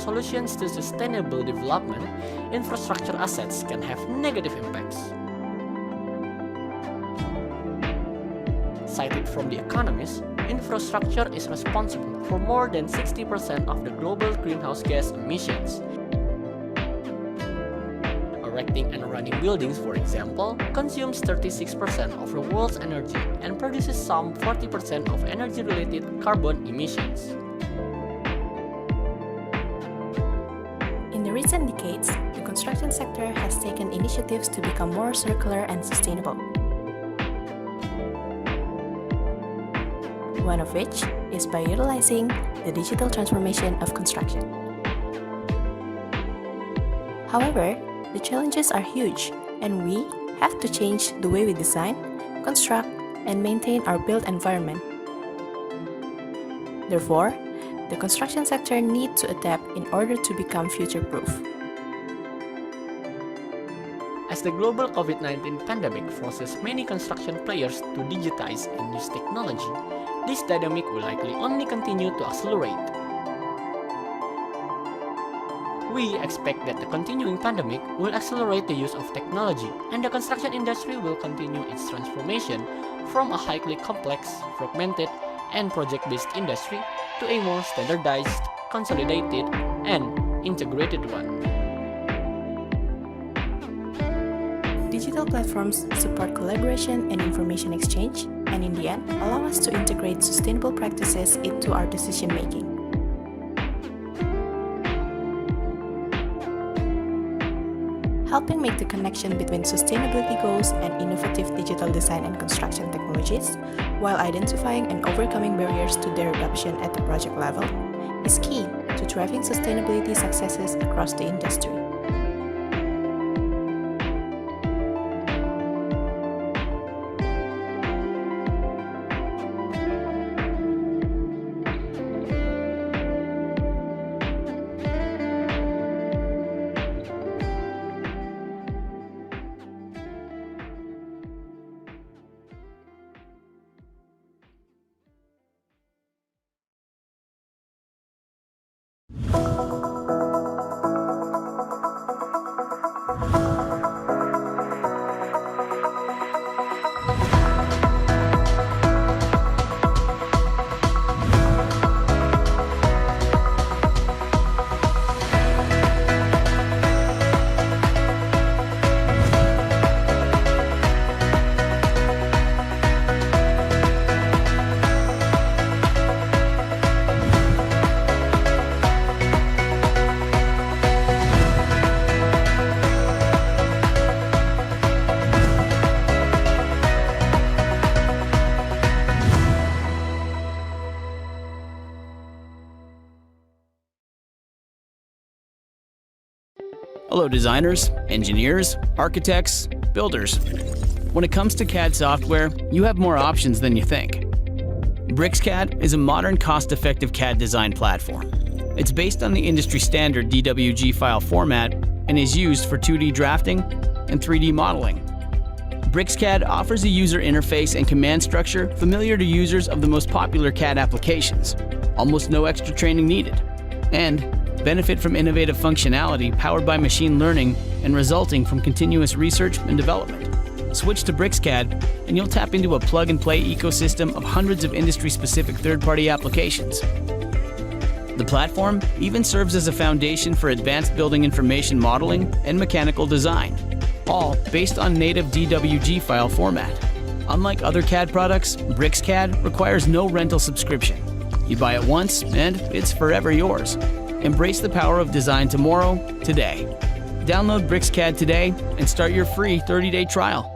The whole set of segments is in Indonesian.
solutions to sustainable development, infrastructure assets can have negative impacts. Cited from The Economist, infrastructure is responsible for more than 60% of the global greenhouse gas emissions. Erecting and running buildings, for example, consumes 36% of the world's energy and produces some 40% of energy-related carbon emissions. In the recent decades, the construction sector has taken initiatives to become more circular and sustainable. One of which is by utilizing the digital transformation of construction. However, the challenges are huge, and we have to change the way we design, construct, and maintain our built environment. Therefore, the construction sector needs to adapt in order to become future-proof. As the global COVID-19 pandemic forces many construction players to digitize and use technology, this dynamic will likely only continue to accelerate. We expect that the continuing pandemic will accelerate the use of technology, and the construction industry will continue its transformation from a highly complex, fragmented, and project-based industry to a more standardized, consolidated, and integrated one. Digital platforms support collaboration and information exchange, and in the end, allow us to integrate sustainable practices into our decision-making. Helping make the connection between sustainability goals and innovative digital design and construction technologies, while identifying and overcoming barriers to their adoption at the project level, is key to driving sustainability successes across the industry. Hello designers, engineers, architects, builders. When it comes to CAD software, you have more options than you think. BricsCAD is a modern, cost-effective CAD design platform. It's based on the industry standard DWG file format and is used for 2D drafting and 3D modeling. BricsCAD offers a user interface and command structure familiar to users of the most popular CAD applications. Almost no extra training needed. And benefit from innovative functionality powered by machine learning and resulting from continuous research and development. Switch to BricsCAD and you'll tap into a plug-and-play ecosystem of hundreds of industry-specific third-party applications. The platform even serves as a foundation for advanced building information modeling and mechanical design, all based on native DWG file format. Unlike other CAD products, BricsCAD requires no rental subscription. You buy it once and it's forever yours. Embrace the power of design tomorrow, today. Download BricsCAD today and start your free 30-day trial.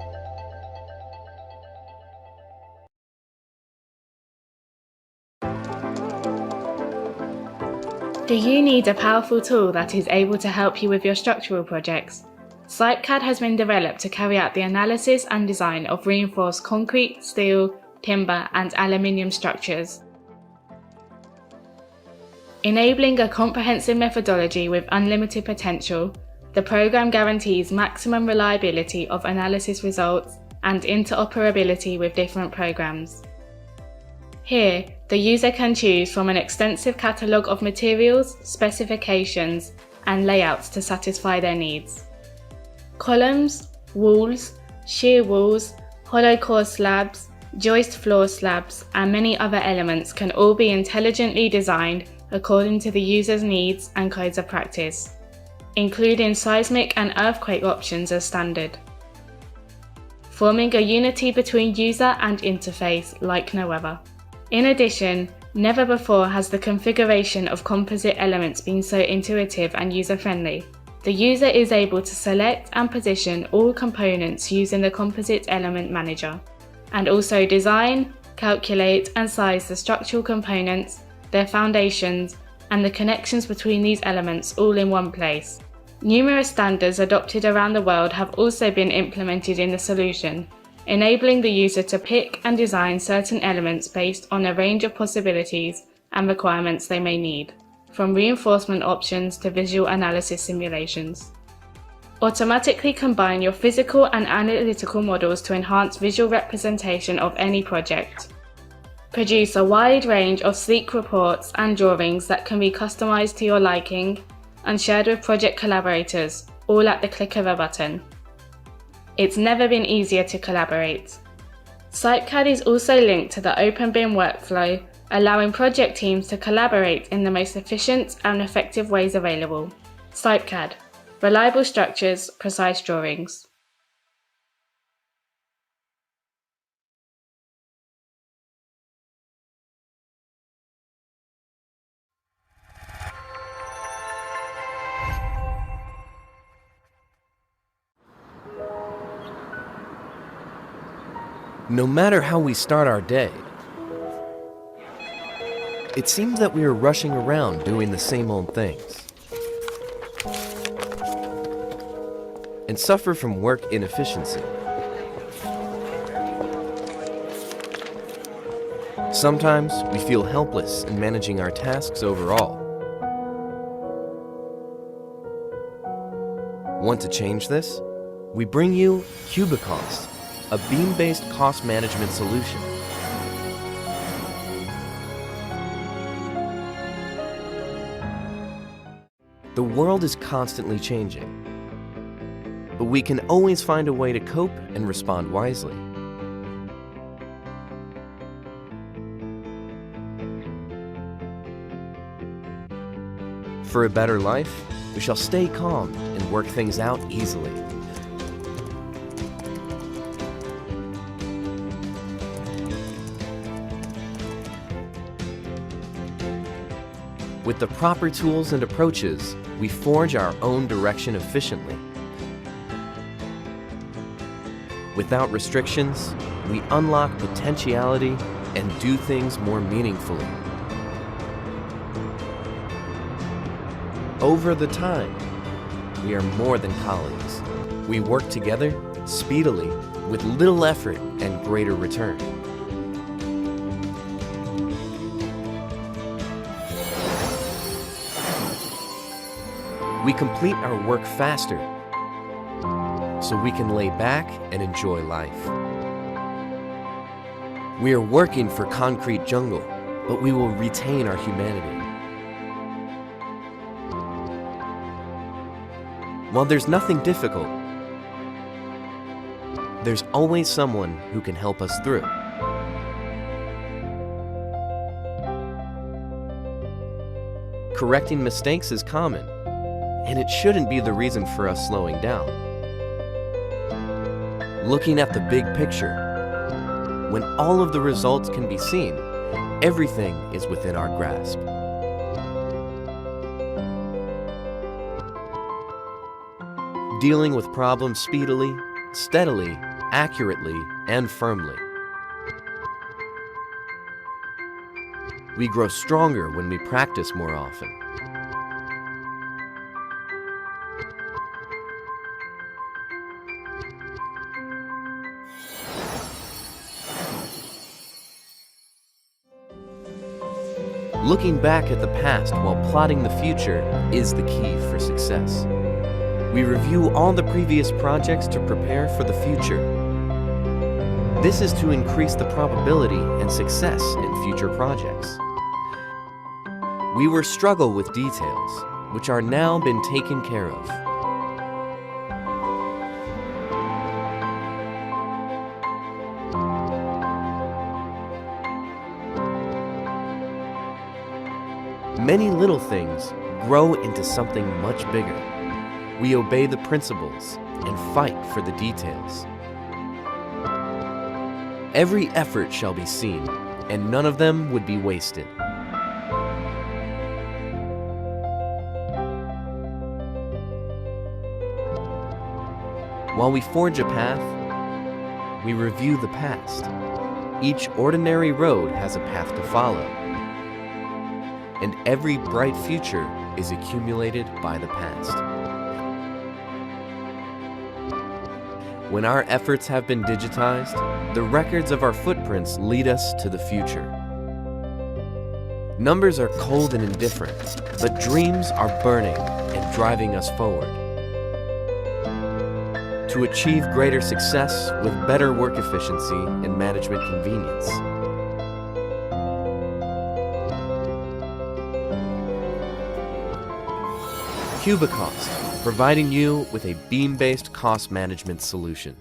Do you need a powerful tool that is able to help you with your structural projects? SiteCAD has been developed to carry out the analysis and design of reinforced concrete, steel, timber, and aluminium structures. Enabling a comprehensive methodology with unlimited potential, the program guarantees maximum reliability of analysis results and interoperability with different programs. Here, the user can choose from an extensive catalogue of materials, specifications, and layouts to satisfy their needs. Columns, walls, shear walls, hollow core slabs, joist floor slabs, and many other elements can all be intelligently designed according to the user's needs and codes of practice, including seismic and earthquake options as standard, forming a unity between user and interface like no other. In addition, never before has the configuration of composite elements been so intuitive and user-friendly. The user is able to select and position all components using the Composite Element Manager, and also design, calculate and size the structural components, their foundations, and the connections between these elements all in one place. Numerous standards adopted around the world have also been implemented in the solution, enabling the user to pick and design certain elements based on a range of possibilities and requirements they may need, from reinforcement options to visual analysis simulations. Automatically combine your physical and analytical models to enhance visual representation of any project. Produce a wide range of sleek reports and drawings that can be customized to your liking and shared with project collaborators, all at the click of a button. It's never been easier to collaborate. SipeCAD is also linked to the OpenBIM workflow, allowing project teams to collaborate in the most efficient and effective ways available. SipeCAD, reliable structures, precise drawings. No matter how we start our day, it seems that we are rushing around doing the same old things and suffer from work inefficiency. Sometimes we feel helpless in managing our tasks overall. Want to change this? We bring you Cubicost, a beam-based cost management solution. The world is constantly changing, but we can always find a way to cope and respond wisely. For a better life, we shall stay calm and work things out easily. With the proper tools and approaches, we forge our own direction efficiently. Without restrictions, we unlock potentiality and do things more meaningfully. Over the time, we are more than colleagues. We work together speedily with little effort and greater return. We complete our work faster, so we can lay back and enjoy life. We are working for Concrete Jungle, but we will retain our humanity. While there's nothing difficult, there's always someone who can help us through. Correcting mistakes is common, and it shouldn't be the reason for us slowing down. Looking at the big picture, when all of the results can be seen, everything is within our grasp. Dealing with problems speedily, steadily, accurately, and firmly. We grow stronger when we practice more often. Looking back at the past while plotting the future is the key for success. We review all the previous projects to prepare for the future. This is to increase the probability and success in future projects. We will struggle with details, which are now been taken care of. Many little things grow into something much bigger. We obey the principles and fight for the details. Every effort shall be seen, and none of them would be wasted. While we forge a path, we review the past. Each ordinary road has a path to follow, and every bright future is accumulated by the past. When our efforts have been digitized, the records of our footprints lead us to the future. Numbers are cold and indifferent, but dreams are burning and driving us forward. To achieve greater success with better work efficiency and management convenience. Cubicost, providing you with a beam-based cost management solution.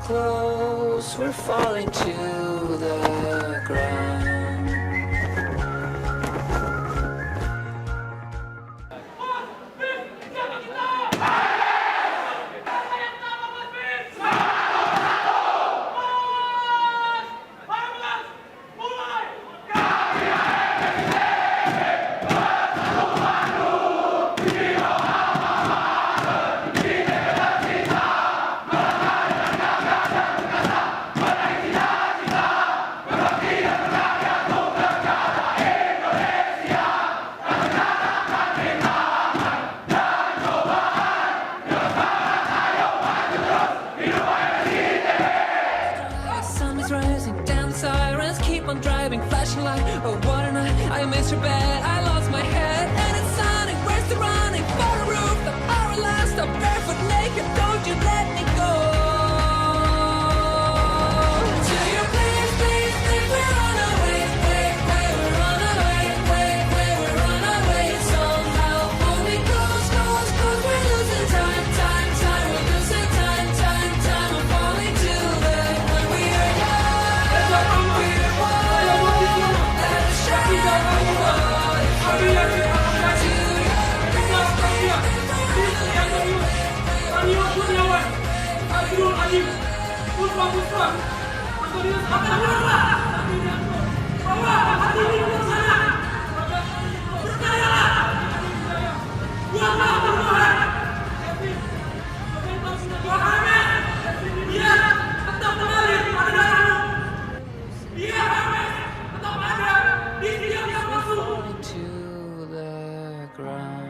Close, we're falling to the ground. I missed your bed, I lost my head, and it's Sonic. Where's the running for a roof? The power last, I'm barefoot naked. Don't you let me go. Do you please, please, please, we're on our way, we're on our way, we're on our way. Somehow only close, we're losing time, we're losing time. I'm falling to the when we are young, we're wild, and a falling to the ground.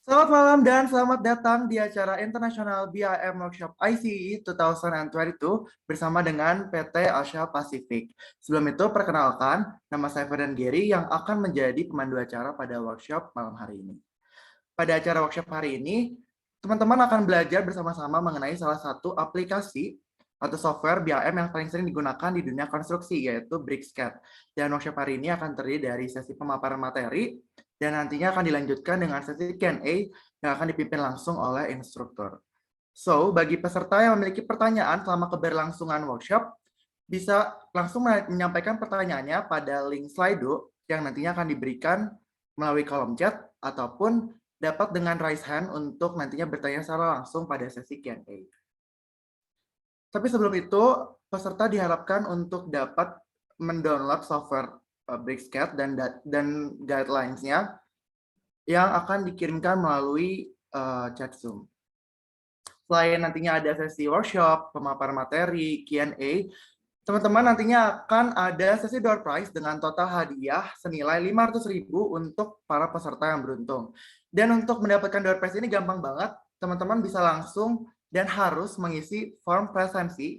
Selamat malam dan selamat datang di acara International BIM Workshop ICE 2022 bersama dengan PT Asia Pacific. Sebelum itu, perkenalkan, nama saya Ferdan Gary yang akan menjadi pemandu acara pada workshop malam hari ini. Pada acara workshop hari ini, teman-teman akan belajar bersama-sama mengenai salah satu aplikasi atau software BIM yang paling sering digunakan di dunia konstruksi, yaitu BricsCAD. Dan workshop hari ini akan terdiri dari sesi pemaparan materi, dan nantinya akan dilanjutkan dengan sesi Q&A yang akan dipimpin langsung oleh instruktur. So, bagi peserta yang memiliki pertanyaan selama keberlangsungan workshop, bisa langsung menyampaikan pertanyaannya pada link Slido yang nantinya akan diberikan melalui kolom chat ataupun dapat dengan raise hand untuk nantinya bertanya secara langsung pada sesi Q&A. Tapi sebelum itu, peserta diharapkan untuk dapat mendownload software BricsCAD dan guidelines-nya yang akan dikirimkan melalui chat Zoom. Selain nantinya ada sesi workshop, pemaparan materi, Q&A, teman-teman nantinya akan ada sesi door prize dengan total hadiah senilai 500.000 untuk para peserta yang beruntung. Dan untuk mendapatkan door prize ini gampang banget, teman-teman bisa langsung dan harus mengisi form presensi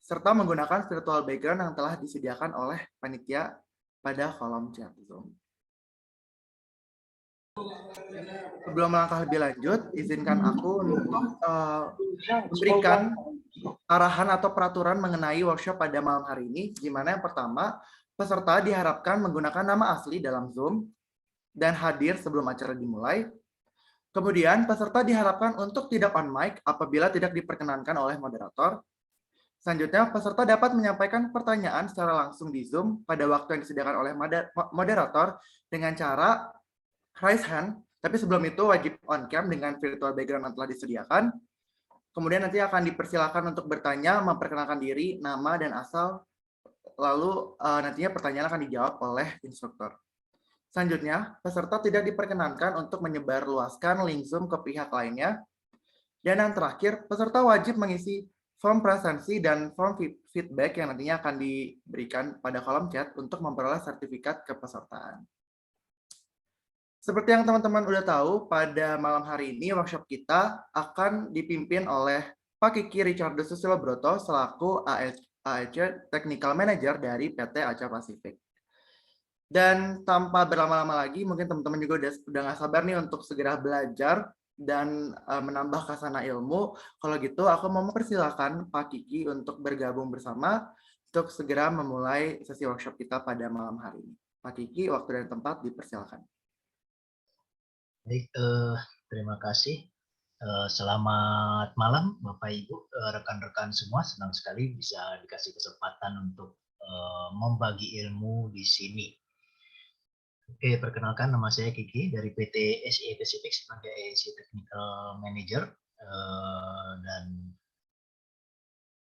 serta menggunakan virtual background yang telah disediakan oleh panitia pada kolom chat Zoom. Sebelum melangkah lebih lanjut, izinkan aku untuk memberikan arahan atau peraturan mengenai workshop pada malam hari ini, di mana yang pertama, peserta diharapkan menggunakan nama asli dalam Zoom dan hadir sebelum acara dimulai. Kemudian, peserta diharapkan untuk tidak on mic apabila tidak diperkenankan oleh moderator. Selanjutnya, peserta dapat menyampaikan pertanyaan secara langsung di Zoom pada waktu yang disediakan oleh moderator dengan cara raise hand, tapi sebelum itu wajib on cam dengan virtual background yang telah disediakan. Kemudian nanti akan dipersilakan untuk bertanya, memperkenalkan diri, nama, dan asal, lalu nantinya pertanyaan akan dijawab oleh instruktur. Selanjutnya, peserta tidak diperkenankan untuk menyebarluaskan link Zoom ke pihak lainnya. Dan yang terakhir, peserta wajib mengisi form presensi dan form feedback yang nantinya akan diberikan pada kolom chat untuk memperoleh sertifikat kepesertaan. Seperti yang teman-teman udah tahu, pada malam hari ini workshop kita akan dipimpin oleh Pak Kiki Richard Susilo Broto selaku AEC Technical Manager dari PT Asia Pacific. Dan tanpa berlama-lama lagi, mungkin teman-teman juga udah nggak sabar nih untuk segera belajar dan menambah khazanah ilmu. Kalau gitu, aku mau mempersilahkan Pak Kiki untuk bergabung bersama untuk segera memulai sesi workshop kita pada malam hari ini. Pak Kiki, waktu dan tempat dipersilakan. Baik, terima kasih. Selamat malam Bapak Ibu, rekan-rekan semua. Senang sekali bisa dikasih kesempatan untuk membagi ilmu di sini. Oke, perkenalkan nama saya Kiki dari PT SE Pacific sebagai AEC Technical Manager dan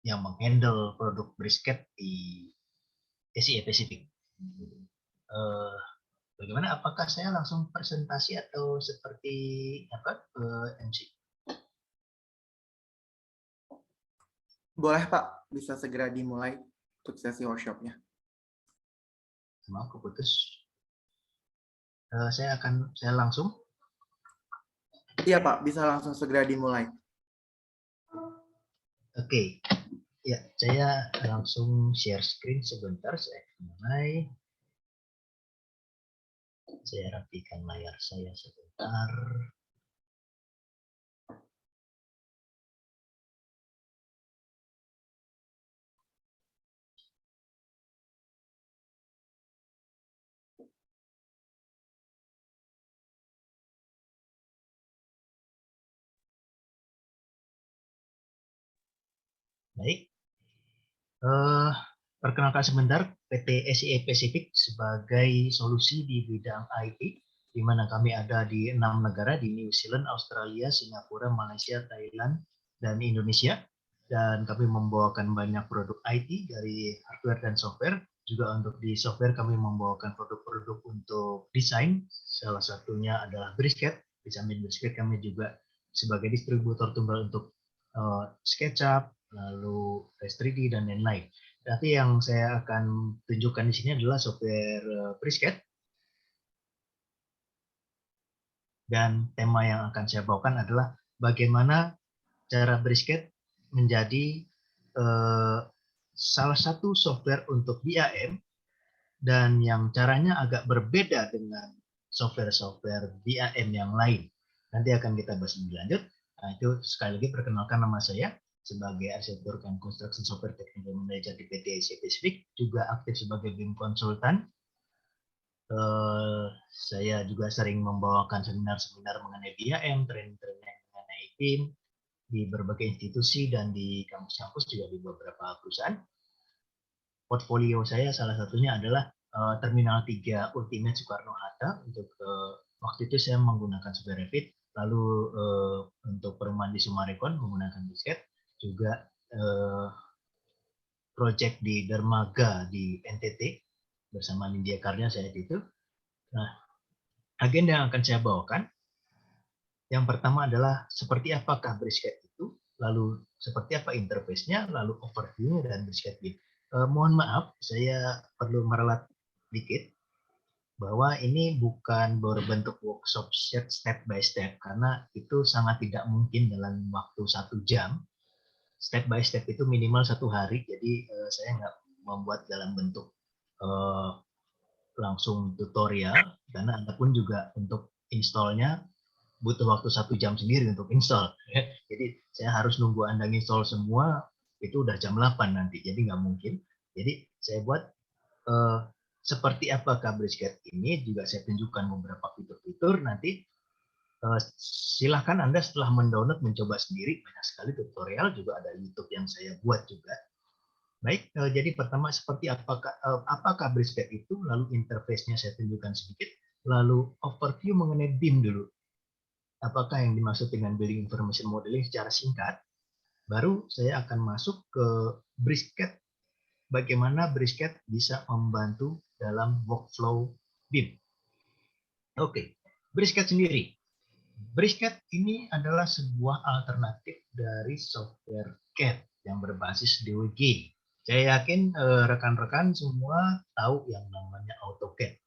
yang menghandle produk BricsCAD di SE Pacific. Bagaimana? Apakah saya langsung presentasi atau seperti apa MC? Boleh Pak, bisa segera dimulai untuk sesi workshopnya. Maaf, keputus. Saya langsung. Iya Pak, bisa langsung segera dimulai. Oke, ya saya langsung share screen sebentar. Saya mulai. Saya rapikan layar saya sebentar. Baik. Perkenalkan sebentar, PT SE Pacific sebagai solusi di bidang IT, di mana kami ada di 6 negara, di New Zealand, Australia, Singapura, Malaysia, Thailand, dan Indonesia. Dan kami membawakan banyak produk IT dari hardware dan software. Juga untuk di software kami membawakan produk-produk untuk desain, salah satunya adalah BricsCAD. Di samping BricsCAD kami juga sebagai distributor tunggal untuk SketchUp, lalu Rest3D, dan lain-lain. Nanti yang saya akan tunjukkan di sini adalah software BricsCAD. Dan tema yang akan saya bawakan adalah bagaimana cara Brisket menjadi salah satu software untuk BIM dan yang caranya agak berbeda dengan software-software BIM yang lain. Nanti akan kita bahas lebih lanjut. Nah, itu sekali lagi perkenalkan, nama saya sebagai arsitektur dan construction software technical manager di PT SIA Pacific, juga aktif sebagai BIM konsultan. Saya juga sering membawakan seminar-seminar mengenai BIM, training-training mengenai BIM di berbagai institusi dan di kampus-kampus, juga di beberapa perusahaan. Portfolio saya salah satunya adalah Terminal 3 Ultimate Soekarno-Hatta. Untuk waktu itu saya menggunakan software Revit, lalu untuk perumahan di Sumarekon menggunakan Brisket, juga project di Dermaga di NTT bersama Nindya Karya saya itu. Nah, agenda yang akan saya bawakan, yang pertama adalah seperti apakah Brisket itu, lalu seperti apa interface-nya, lalu overview dan Brisket BIM. Mohon maaf, saya perlu meralat dikit bahwa ini bukan berbentuk workshop step by step, karena itu sangat tidak mungkin dalam waktu 1 jam. Step by step itu minimal 1 hari, jadi saya nggak membuat dalam bentuk langsung tutorial, karena Anda pun juga untuk installnya butuh waktu 1 jam sendiri untuk install. Jadi saya harus nunggu Anda install semua, itu udah jam 8 nanti, jadi nggak mungkin. Jadi saya buat seperti apakah Brisket ini, juga saya tunjukkan beberapa fitur-fitur. Nanti silahkan Anda setelah mendownload mencoba sendiri, banyak sekali tutorial, juga ada YouTube yang saya buat juga. Baik, jadi pertama seperti apakah Brisket itu, lalu interface-nya saya tunjukkan sedikit, lalu overview mengenai BIM dulu. Apakah yang dimaksud dengan Building Information Modeling secara singkat, baru saya akan masuk ke Brisket, bagaimana Brisket bisa membantu dalam workflow BIM. Oke, Brisket sendiri. Brisket ini adalah sebuah alternatif dari software CAD yang berbasis DWG. Saya yakin rekan-rekan semua tahu yang namanya AutoCAD.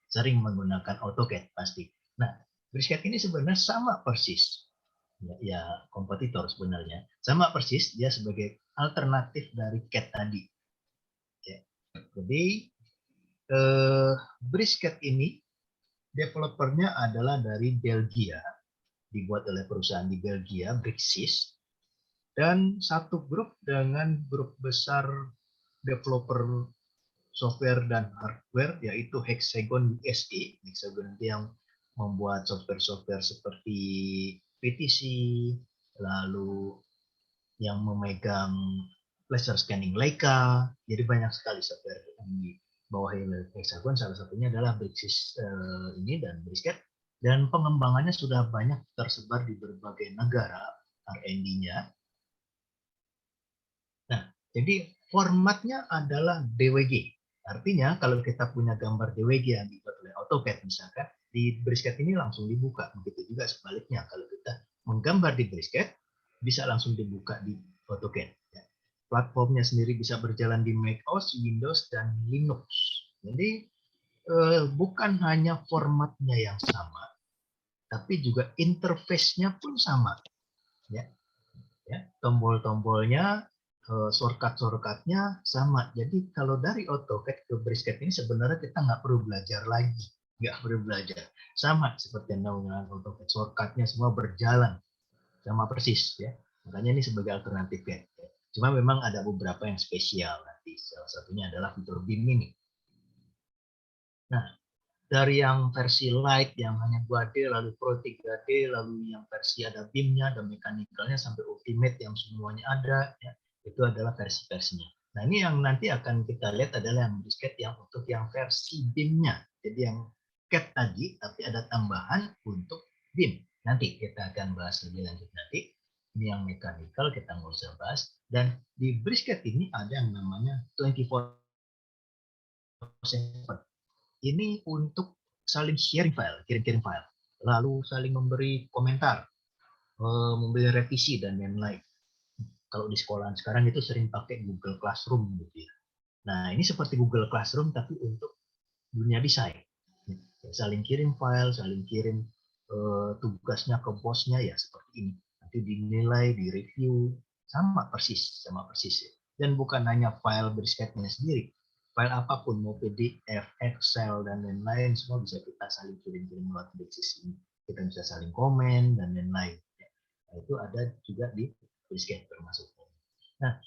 Sering menggunakan AutoCAD pasti. Nah, Brisket ini sebenarnya sama persis. Ya, kompetitor sebenarnya. Sama persis, dia sebagai alternatif dari CAD tadi. Ya. Jadi, Brisket ini developernya adalah dari Belgia, dibuat oleh perusahaan di Belgia, Brixis, dan satu grup dengan grup besar developer software dan hardware, yaitu Hexagon USA. Hexagon itu yang membuat software-software seperti PTC, lalu yang memegang laser scanning Leica. Jadi banyak sekali software yang di bawah Hexagon, salah satunya adalah Brixis ini dan Brisket. Dan pengembangannya sudah banyak tersebar di berbagai negara, R&D-nya. Nah, jadi formatnya adalah DWG. Artinya kalau kita punya gambar DWG yang dibuat oleh AutoCAD misalkan, di Brisket ini langsung dibuka. Begitu juga sebaliknya, kalau kita menggambar di Brisket, bisa langsung dibuka di AutoCAD. Platformnya sendiri bisa berjalan di macOS, Windows, dan Linux. Jadi bukan hanya formatnya yang sama, tapi juga interface-nya pun sama. Ya, tombol-tombolnya, shortcut-shortcutnya sama. Jadi kalau dari AutoCAD ke Brisket ini sebenarnya kita nggak perlu belajar lagi, nggak perlu belajar. Sama seperti yang menggunakan AutoCAD, shortcutnya semua berjalan sama persis. Ya, makanya ini sebagai alternatif ya. Cuma memang ada beberapa yang spesial nanti. Salah satunya adalah fitur BIM ini. Nah, dari yang versi light yang hanya 2D, lalu Pro 3D, lalu yang versi ada BIM-nya, ada mechanical-nya, sampai ultimate yang semuanya ada, ya, itu adalah versi-versinya. Nah, ini yang nanti akan kita lihat adalah yang Brisket yang untuk yang versi BIM-nya. Jadi yang CAD tadi, tapi ada tambahan untuk BIM. Nanti kita akan bahas lebih lanjut nanti. Ini yang mechanical, kita nggak usah bahas. Dan di Brisket ini ada yang namanya 24/7. Ini untuk saling sharing file, kirim-kirim file, lalu saling memberi komentar, memberi revisi dan lain-lain. Kalau di sekolahan sekarang itu sering pakai Google Classroom gitu ya. Nah, ini seperti Google Classroom tapi untuk dunia desain. Saling kirim file, saling kirim tugasnya ke bosnya ya seperti ini. Nanti dinilai, direview, sama persis ya. Dan bukan hanya file brisketnya sendiri, file apapun mau PDF, Excel dan lain-lain semua bisa kita saling kirim-kirim lewat brisket ini. Kita bisa saling komen dan lain-lain. Nah, itu ada juga di brisket termasuk. Nah,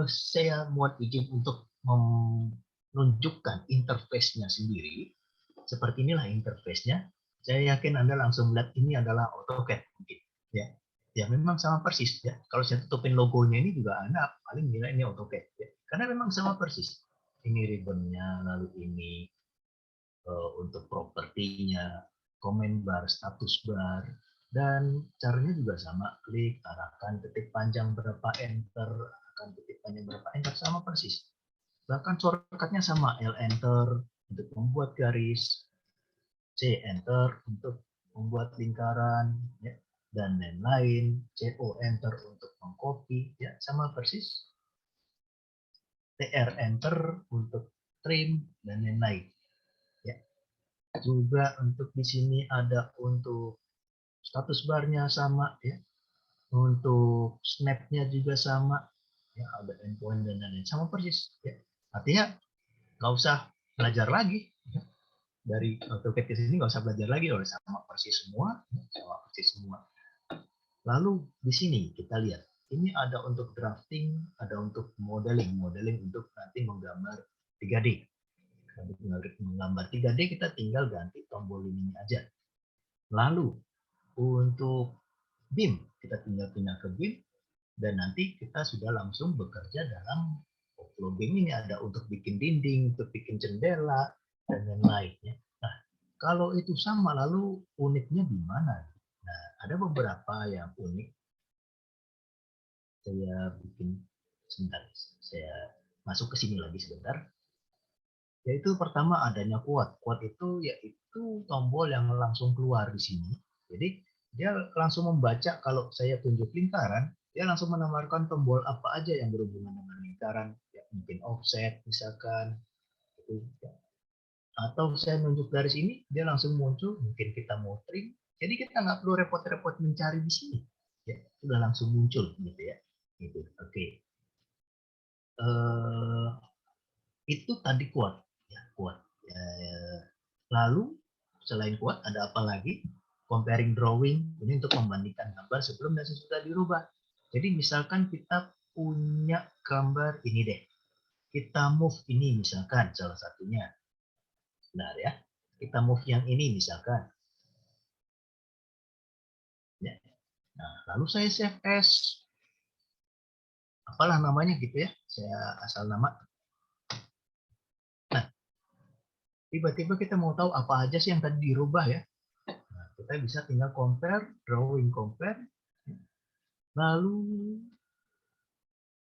saya mohon izin untuk menunjukkan interface-nya sendiri. Seperti inilah interface-nya. Saya yakin Anda langsung lihat ini adalah AutoCAD mungkin. Ya, ya memang sama persis. Ya. Kalau saya tutupin logonya ini juga Anda paling nilai ini AutoCAD. Ya. Karena memang sama persis. Ini ribbon-nya, lalu ini untuk propertinya, comment bar, status bar, dan caranya juga sama. Klik, arahkan titik panjang berapa enter, arahkan titik panjang berapa enter, sama persis. Bahkan shortcut-nya sama, L enter untuk membuat garis, C enter untuk membuat lingkaran, ya, dan lain-lain, CO enter untuk mengcopy, ya sama persis. TR enter untuk trim dan lain-lain. Ya. Juga untuk di sini ada untuk status barnya sama, ya. Untuk snapnya juga sama, ya ada endpoint dan lain-lain sama persis. Ya. Artinya nggak usah belajar lagi. Ya. Dari AutoCAD ke sini nggak usah belajar lagi, udah sama persis semua, sama persis semua. Lalu di sini kita lihat, ini ada untuk drafting, ada untuk modeling untuk nanti menggambar 3D. Untuk menggambar 3D kita tinggal ganti tombol ini aja. Lalu untuk BIM kita tinggal pindah ke BIM dan nanti kita sudah langsung bekerja dalam workflow BIM ini ada untuk bikin dinding, untuk bikin jendela dan lain-lain. Nah, kalau itu sama, lalu uniknya di mana? Nah, ada beberapa yang unik. Saya bikin sebentar, saya masuk ke sini lagi sebentar. Yaitu pertama adanya quote. Quote itu yaitu tombol yang langsung keluar di sini. Jadi dia langsung membaca kalau saya tunjuk lingkaran, dia langsung menawarkan tombol apa aja yang berhubungan dengan lingkaran. Ya, mungkin offset misalkan. Itu, ya. Atau saya nunjuk garis ini, dia langsung muncul, mungkin kita mau trim, jadi kita nggak perlu repot-repot mencari di sini, ya sudah langsung muncul, gitu ya, gitu. Oke. Itu tadi quote, ya quote. Lalu selain quote ada apa lagi? Comparing drawing, ini untuk membandingkan gambar sebelum dan sesudah dirubah. Jadi misalkan kita punya gambar ini deh, kita move ini misalkan salah satunya. Benar ya, kita move yang ini misalkan. Ya. Nah, lalu saya save as, apalah namanya gitu ya, saya asal nama. Nah, tiba-tiba kita mau tahu apa aja sih yang tadi dirubah ya. Nah, kita bisa tinggal compare, drawing compare. Lalu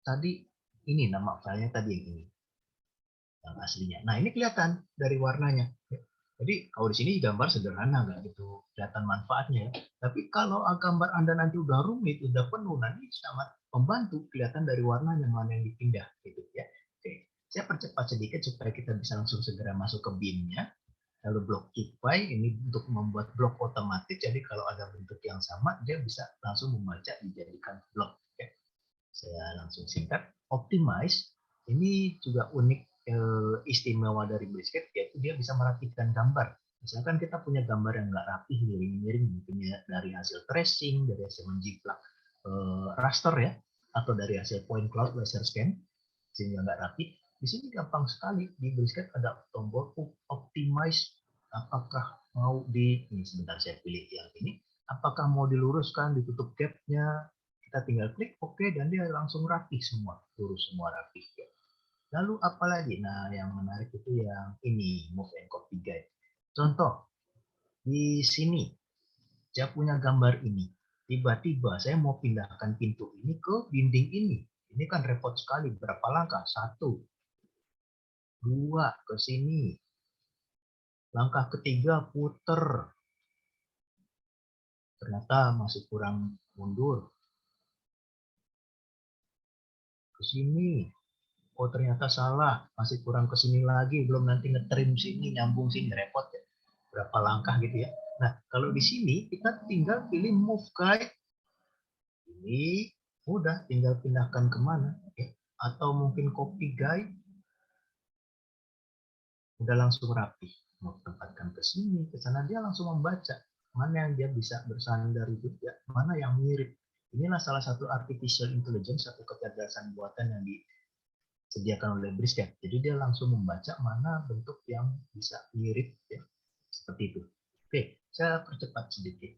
tadi ini nama filenya tadi yang ini, yang aslinya. Nah, ini kelihatan dari warnanya. Jadi kalau di sini gambar sederhana, nggak gitu kelihatan manfaatnya. Tapi kalau gambar Anda nanti udah rumit, udah penuh, nanti sangat membantu kelihatan dari warnanya mana yang dipindah, gitu ya. Oke, saya percepat sedikit supaya kita bisa langsung segera masuk ke BIM-nya. Lalu blok Keyfile ini untuk membuat blok otomatis. Jadi kalau ada bentuk yang sama, dia bisa langsung membaca dijadikan blok. Oke. Saya langsung singkat. Optimize ini juga unik. Istimewa dari brisket yaitu dia bisa merapikan gambar. Misalkan kita punya gambar yang nggak rapi, miring-miring, mungkin ya dari hasil tracing, dari hasil menjiplak raster ya, atau dari hasil point cloud laser scan, sehingga nggak rapi. Di sini gampang sekali di brisket ada tombol optimize. Apakah mau ini sebentar saya pilih yang ini. Apakah mau diluruskan, ditutup gapnya? Kita tinggal klik OK dan dia langsung rapi semua, lurus semua rapi. Ya. Lalu apalagi? Nah, yang menarik itu yang ini, Move and Copy Guide. Contoh, di sini saya punya gambar ini. Tiba-tiba saya mau pindahkan pintu ini ke dinding ini. Ini kan repot sekali. Berapa langkah? 1, 2, ke sini. Langkah ketiga, puter. Ternyata masih kurang mundur. Ke sini. Oh ternyata salah, masih kurang ke sini lagi, belum nanti ngetrim sini, nyambung sini, repot ya. Berapa langkah gitu ya. Nah, kalau di sini kita tinggal pilih move guide. Ini udah tinggal pindahkan kemana. Ya. Atau mungkin copy guide. Udah langsung rapi. Mau tempatkan ke sini, ke sana, dia langsung membaca. Mana yang dia bisa bersandar itu, ya, mana yang mirip. Inilah salah satu artificial intelligence, satu kecerdasan buatan yang disediakan oleh Brisket. Jadi dia langsung membaca mana bentuk yang bisa mirip, ya. Seperti itu. Oke, saya percepat sedikit.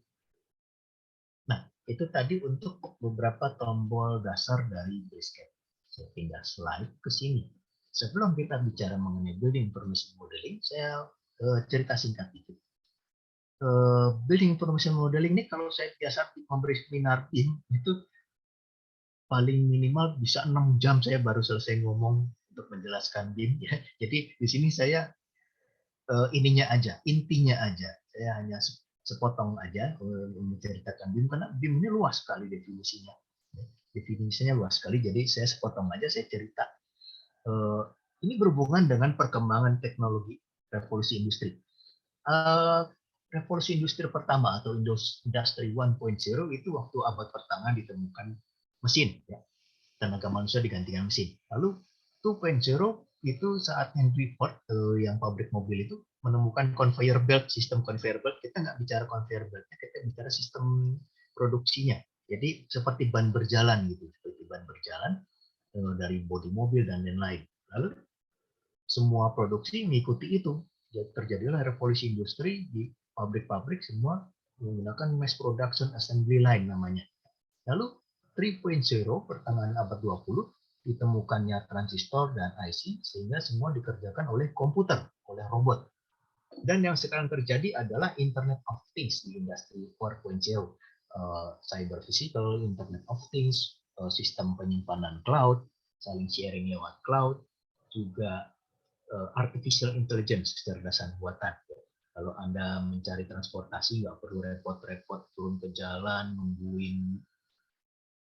Nah, itu tadi untuk beberapa tombol dasar dari Brisket. Saya pindah slide ke sini. Sebelum kita bicara mengenai building information modeling, saya cerita singkat dikit. Building information modeling ini kalau saya biasa memberi seminar BIM itu paling minimal bisa 6 jam saya baru selesai ngomong untuk menjelaskan BIM. Ya. Jadi di sini saya intinya aja. Saya hanya sepotong aja menceritakan BIM karena BIM ini luas sekali definisinya. Definisinya luas sekali, jadi saya sepotong aja, saya cerita. Ini berhubungan dengan perkembangan teknologi revolusi industri. Revolusi industri pertama atau industri 1.0 itu waktu abad pertama ditemukan mesin, ya. Tenaga manusia digantikan mesin. Lalu 2.0 itu saat Henry Ford yang pabrik mobil itu menemukan conveyor belt, sistem conveyor belt. Kita nggak bicara conveyor belt, kita bicara sistem produksinya. Jadi seperti ban berjalan gitu, seperti ban berjalan dari bodi mobil dan lain-lain. Lalu semua produksi mengikuti itu. Jadi terjadilah revolusi industri di pabrik-pabrik semua menggunakan mass production assembly line namanya. Lalu 3.0 pertengahan abad 20 ditemukannya transistor dan IC sehingga semua dikerjakan oleh komputer, oleh robot. Dan yang sekarang terjadi adalah Internet of Things di industri 4.0. Cyber physical, Internet of Things, sistem penyimpanan cloud, saling sharing lewat cloud, juga artificial intelligence, kecerdasan buatan. Kalau Anda mencari transportasi, nggak perlu repot-repot turun ke jalan, nungguin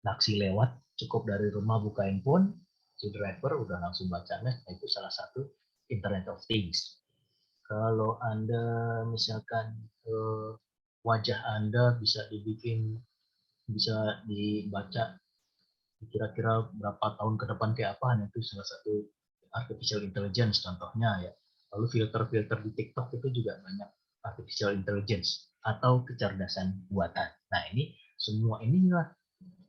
taksi lewat, cukup dari rumah buka handphone, si driver udah langsung baca net, itu salah satu Internet of Things. Kalau Anda misalkan wajah Anda bisa dibaca kira-kira berapa tahun ke depan kayak apa, itu salah satu artificial intelligence contohnya ya. Lalu filter-filter di TikTok itu juga banyak artificial intelligence atau kecerdasan buatan. Nah, ini semua inilah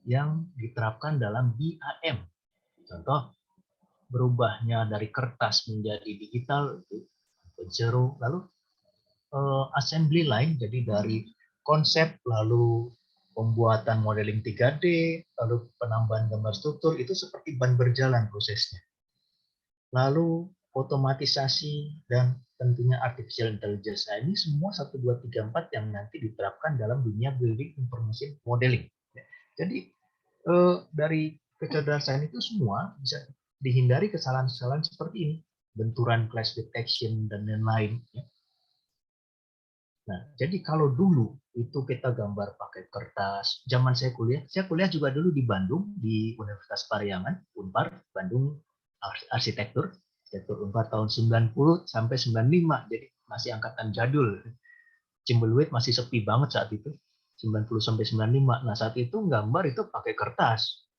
yang diterapkan dalam BIM. Contoh berubahnya dari kertas menjadi digital itu 0, lalu assembly line, jadi dari konsep lalu pembuatan modeling 3D, lalu penambahan gambar struktur, itu seperti ban berjalan prosesnya. Lalu otomatisasi dan tentunya artificial intelligence. Nah, ini semua 1, 2, 3, 4 yang nanti diterapkan dalam dunia building information modeling. Jadi dari kecerdasan itu semua bisa dihindari kesalahan-kesalahan seperti ini. Benturan, clash detection, dan lain-lain. Nah, jadi kalau dulu itu kita gambar pakai kertas, zaman saya kuliah juga dulu di Bandung, di Universitas Parahyangan, Unpar, Bandung, arsitektur Unpar tahun 90 sampai 95, jadi masih angkatan jadul. Cimbeluit masih sepi banget saat itu, 90 sampai 95. Nah, saat itu gambar itu pakai kertas.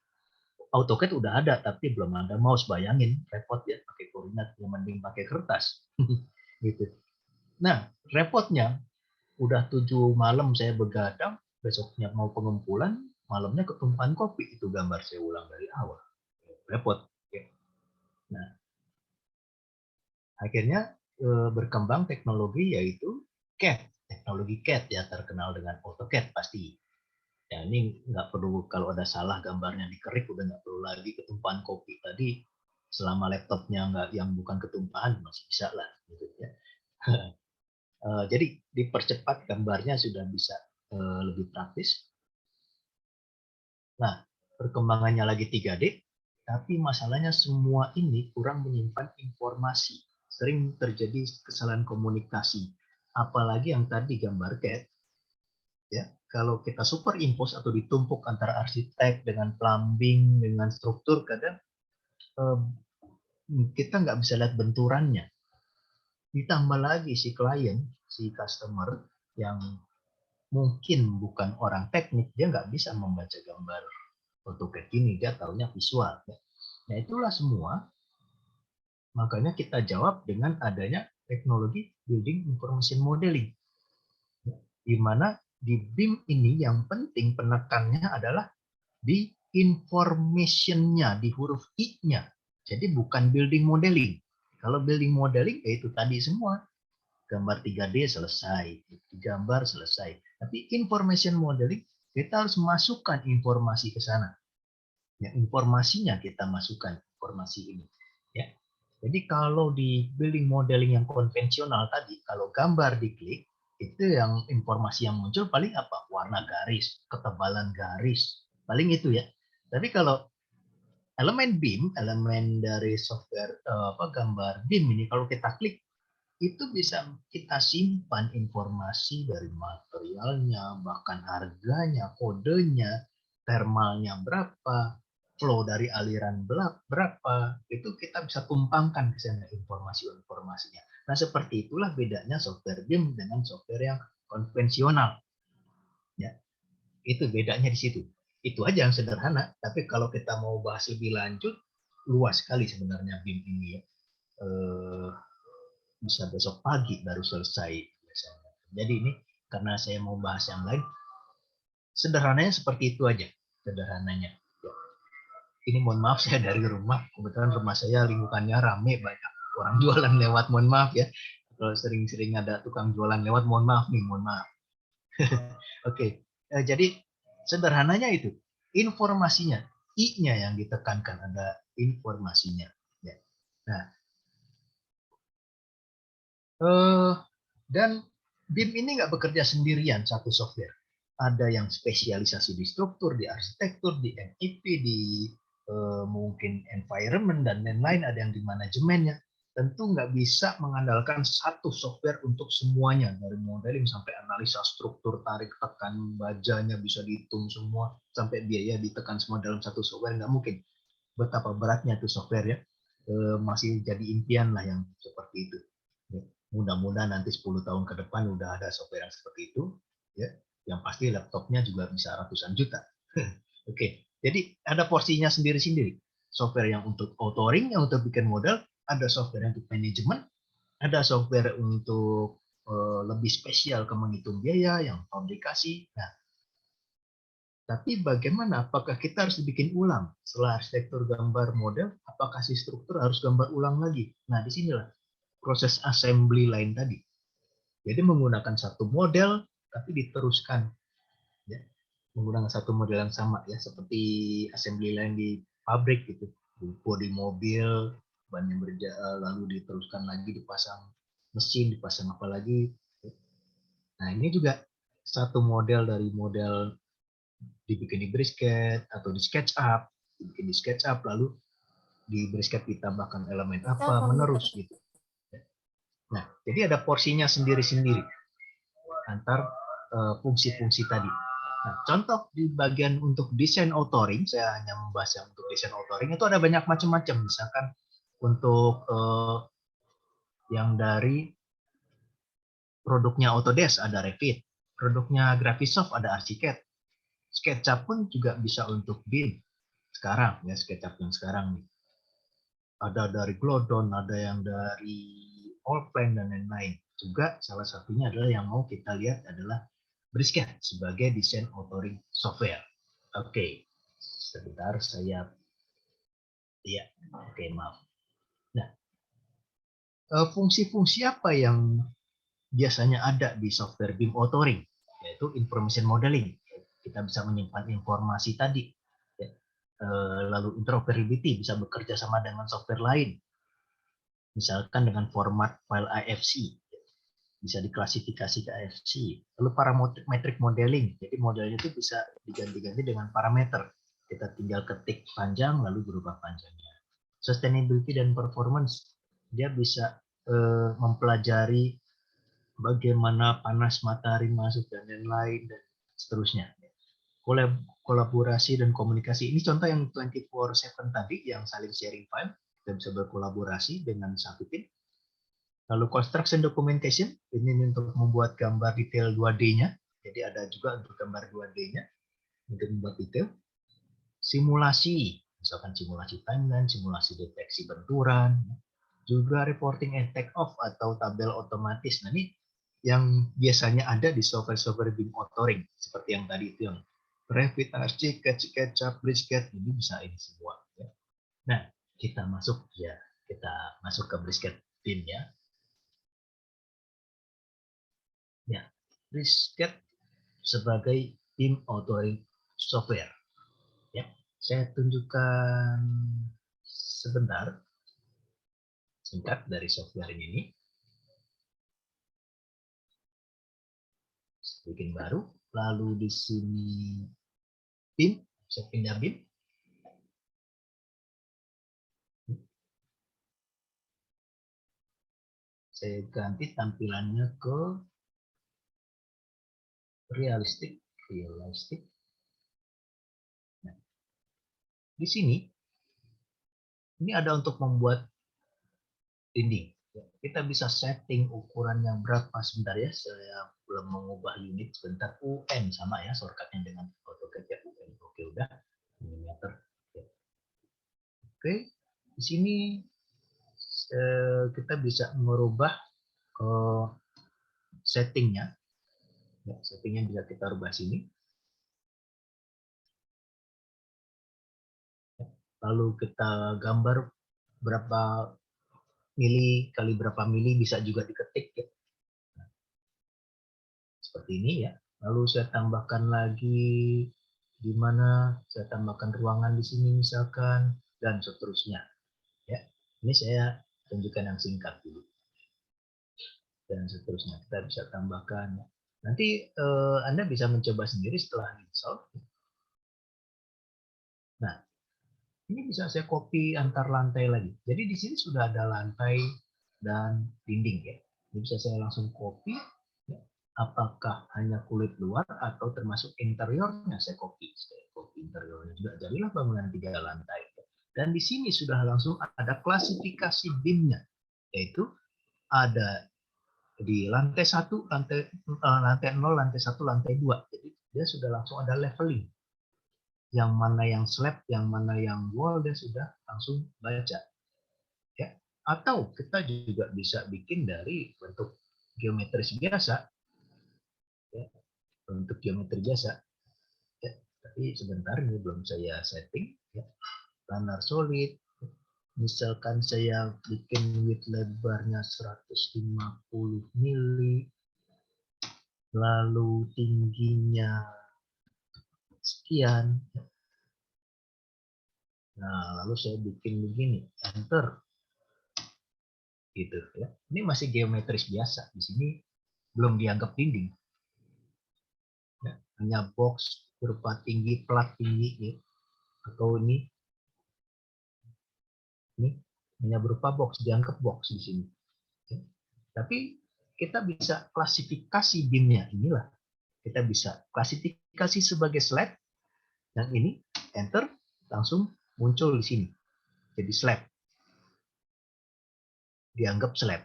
AutoCAD udah ada, tapi belum ada mouse, bayangin, repot ya, pakai koordinat, yang mending pakai kertas. Gitu. Nah, repotnya, udah 7 malam saya begadang, besoknya mau pengumpulan, malamnya ketumpahan kopi, itu gambar saya ulang dari awal. Repot. Nah, akhirnya berkembang teknologi yaitu CAD, teknologi CAD ya, terkenal dengan AutoCAD pasti. Ya, ini nggak perlu, kalau ada salah gambarnya dikerik, udah nggak perlu lagi ketumpahan kopi tadi, selama laptopnya nggak yang bukan ketumpahan masih bisa lah gitu ya. Jadi dipercepat, gambarnya sudah bisa lebih praktis. Nah, perkembangannya lagi 3D, tapi masalahnya semua ini kurang menyimpan informasi. Sering terjadi kesalahan komunikasi. Apalagi yang tadi gambar CAD, ya, kalau kita superimpose atau ditumpuk antara arsitek dengan plumbing, dengan struktur, kadang kita nggak bisa lihat benturannya. Ditambah lagi si klien, si customer, yang mungkin bukan orang teknik, dia nggak bisa membaca gambar AutoCAD ini, dia taunya visual. Ya. Nah itulah semua, makanya kita jawab dengan adanya teknologi Building Information Modeling. Di mana di BIM ini yang penting penekannya adalah di information-nya, di huruf I-nya. Jadi bukan building modeling. Kalau building modeling ya itu tadi semua. Gambar 3D selesai, gambar selesai. Tapi information modeling kita harus masukkan informasi ke sana. Ya, informasinya kita masukkan informasi ini. Ya. Jadi kalau di building modeling yang konvensional tadi, kalau gambar diklik, itu yang informasi yang muncul paling apa? Warna garis, ketebalan garis, paling itu ya. Tapi kalau elemen BIM, elemen dari software gambar BIM ini, kalau kita klik, itu bisa kita simpan informasi dari materialnya, bahkan harganya, kodenya, thermalnya berapa, flow dari aliran berapa, itu kita bisa tumpangkan ke sana informasinya. Nah, seperti itulah bedanya software BIM dengan software yang konvensional. Ya, itu bedanya di situ. Itu aja yang sederhana, tapi kalau kita mau bahas lebih lanjut, luas sekali sebenarnya BIM ini ya. Bisa besok pagi baru selesai biasanya. Jadi ini karena saya mau bahas yang lain, sederhananya seperti itu aja, sederhananya. Ya. Ini mohon maaf saya dari rumah, kebetulan rumah saya lingkungannya rame, banyak orang jualan lewat, mohon maaf ya. Kalau sering-sering ada tukang jualan lewat, mohon maaf nih, mohon maaf. Oke, jadi sederhananya itu, informasinya, I-nya yang ditekankan, ada informasinya. Ya. Nah, dan BIM ini nggak bekerja sendirian satu software. Ada yang spesialisasi di struktur, di arsitektur, di MEP, di mungkin environment dan lain-lain. Ada yang di manajemennya. Tentu nggak bisa mengandalkan satu software untuk semuanya, dari modeling sampai analisa struktur, tarik tekan bajanya bisa dihitung semua, sampai biaya ditekan semua dalam satu software, nggak mungkin. Betapa beratnya itu software ya, masih jadi impian lah yang seperti itu. Mudah-mudahan nanti 10 tahun ke depan udah ada software yang seperti itu, ya. Yang pasti laptopnya juga bisa ratusan juta. Oke, jadi ada porsinya sendiri-sendiri. Software yang untuk authoring, yang untuk bikin model, ada software yang untuk manajemen, ada software untuk lebih spesial ke menghitung biaya, yang fabrikasi. Nah, tapi bagaimana? Apakah kita harus bikin ulang setelah arsitektur gambar model? Apakah si struktur harus gambar ulang lagi? Nah, disinilah proses assembly lain tadi. Jadi menggunakan satu model, tapi diteruskan. Ya. Menggunakan satu model yang sama, ya, seperti assembly line di pabrik gitu. Bodi mobil, ban yang lalu diteruskan lagi, dipasang mesin, dipasang apa lagi. Nah, ini juga satu model dari model dibikin di brisket atau di SketchUp, dibikin di SketchUp, lalu di brisket ditambahkan elemen apa, menerus gitu. Nah, jadi ada porsinya sendiri-sendiri antar fungsi-fungsi tadi. Nah, contoh di bagian untuk desain authoring, saya hanya membahas yang untuk desain authoring, itu ada banyak macam-macam. Misalkan untuk yang dari produknya Autodesk ada Revit, produknya Graphisoft ada Archicad, SketchUp pun juga bisa untuk BIM sekarang, ya, SketchUp yang sekarang nih. Ada dari Glodon, ada yang dari Allplan dan lain-lain. Juga salah satunya adalah yang mau kita lihat adalah Brisket sebagai desain authoring software. Oke, sebentar saya, ya, oke, maaf. Nah, fungsi-fungsi apa yang biasanya ada di software BIM authoring? Yaitu information modeling. Kita bisa menyimpan informasi tadi. Ya. Lalu interoperability, bisa bekerja sama dengan software lain. Misalkan dengan format file IFC. Bisa diklasifikasi ke IFC. Lalu parametric modeling. Jadi modelnya itu bisa diganti-ganti dengan parameter. Kita tinggal ketik panjang lalu berubah panjangnya. Sustainability dan performance. Dia bisa mempelajari bagaimana panas matahari masuk dan lain-lain dan seterusnya. Kolaborasi dan komunikasi. Ini contoh yang 24/7 tadi yang saling sharing file. Kita bisa berkolaborasi dengan satu tim. Lalu construction documentation, ini untuk membuat gambar detail 2D-nya. Jadi ada juga untuk gambar 2D-nya untuk membuat detail. Simulasi, misalkan simulasi timeline, simulasi deteksi benturan, juga reporting and take off atau tabel otomatis. Nah, ini yang biasanya ada di software-software BIM authoring seperti yang tadi itu yang Revit, ArcGIS, SketchUp, Brisket, ini bisa ini semua. Ya. Nah, kita masuk ke Brisket BIM ya. Ya, Brisket sebagai BIM authoring software. Ya, saya tunjukkan sebentar singkat dari software ini. Bikin baru, lalu di sini BIM, saya pindah BIM. Saya ganti tampilannya ke realistik. Nah, di sini ini ada untuk membuat dinding. Kita bisa setting ukurannya berapa sebentar ya. Saya belum mengubah unit sebentar. UN sama ya shortcutnya dengan AutoCAD ya UN. Oke udah milimeter. Oke, di sini kita bisa merubah settingnya. Ya, settingnya bisa kita rubah sini. Lalu kita gambar berapa mili kali berapa mili bisa juga diketik ya. Nah, seperti ini ya. Lalu saya tambahkan lagi di mana saya tambahkan ruangan di sini misalkan dan seterusnya. Ya. Ini saya tunjukkan yang singkat dulu. Dan seterusnya kita bisa tambahkan. Nanti Anda bisa mencoba sendiri setelah install. Nah, ini bisa saya copy antar lantai lagi. Jadi di sini sudah ada lantai dan dinding ya. Ini bisa saya langsung copy. Ya. Apakah hanya kulit luar atau termasuk interiornya saya copy. Saya copy interiornya juga. Jadilah bangunan 3 lantai. Dan di sini sudah langsung ada klasifikasi BIM-nya. Yaitu ada di lantai 1, lantai 0, lantai 1, lantai 2. Jadi dia sudah langsung ada leveling. Yang mana yang slab, yang mana yang wall, dia sudah langsung baca. Ya. Atau kita juga bisa bikin dari bentuk geometris biasa. Ya. Bentuk geometri biasa. Ya. Tapi sebentar ini belum saya setting. Ya. Planar solid. Misalkan saya bikin width lebarnya 150 mili, lalu tingginya sekian. Nah, lalu saya bikin begini, enter. Gitu ya. Ini masih geometris biasa. Di sini belum dianggap dinding. Ya, hanya box berupa tinggi, plat tinggi ya. Atau ini hanya berupa box, dianggap box di sini. Ya. Tapi kita bisa klasifikasi BIM-nya. Inilah. Kita bisa klasifikasi sebagai slab. Yang ini, enter, langsung muncul di sini. Jadi slab. Dianggap slab.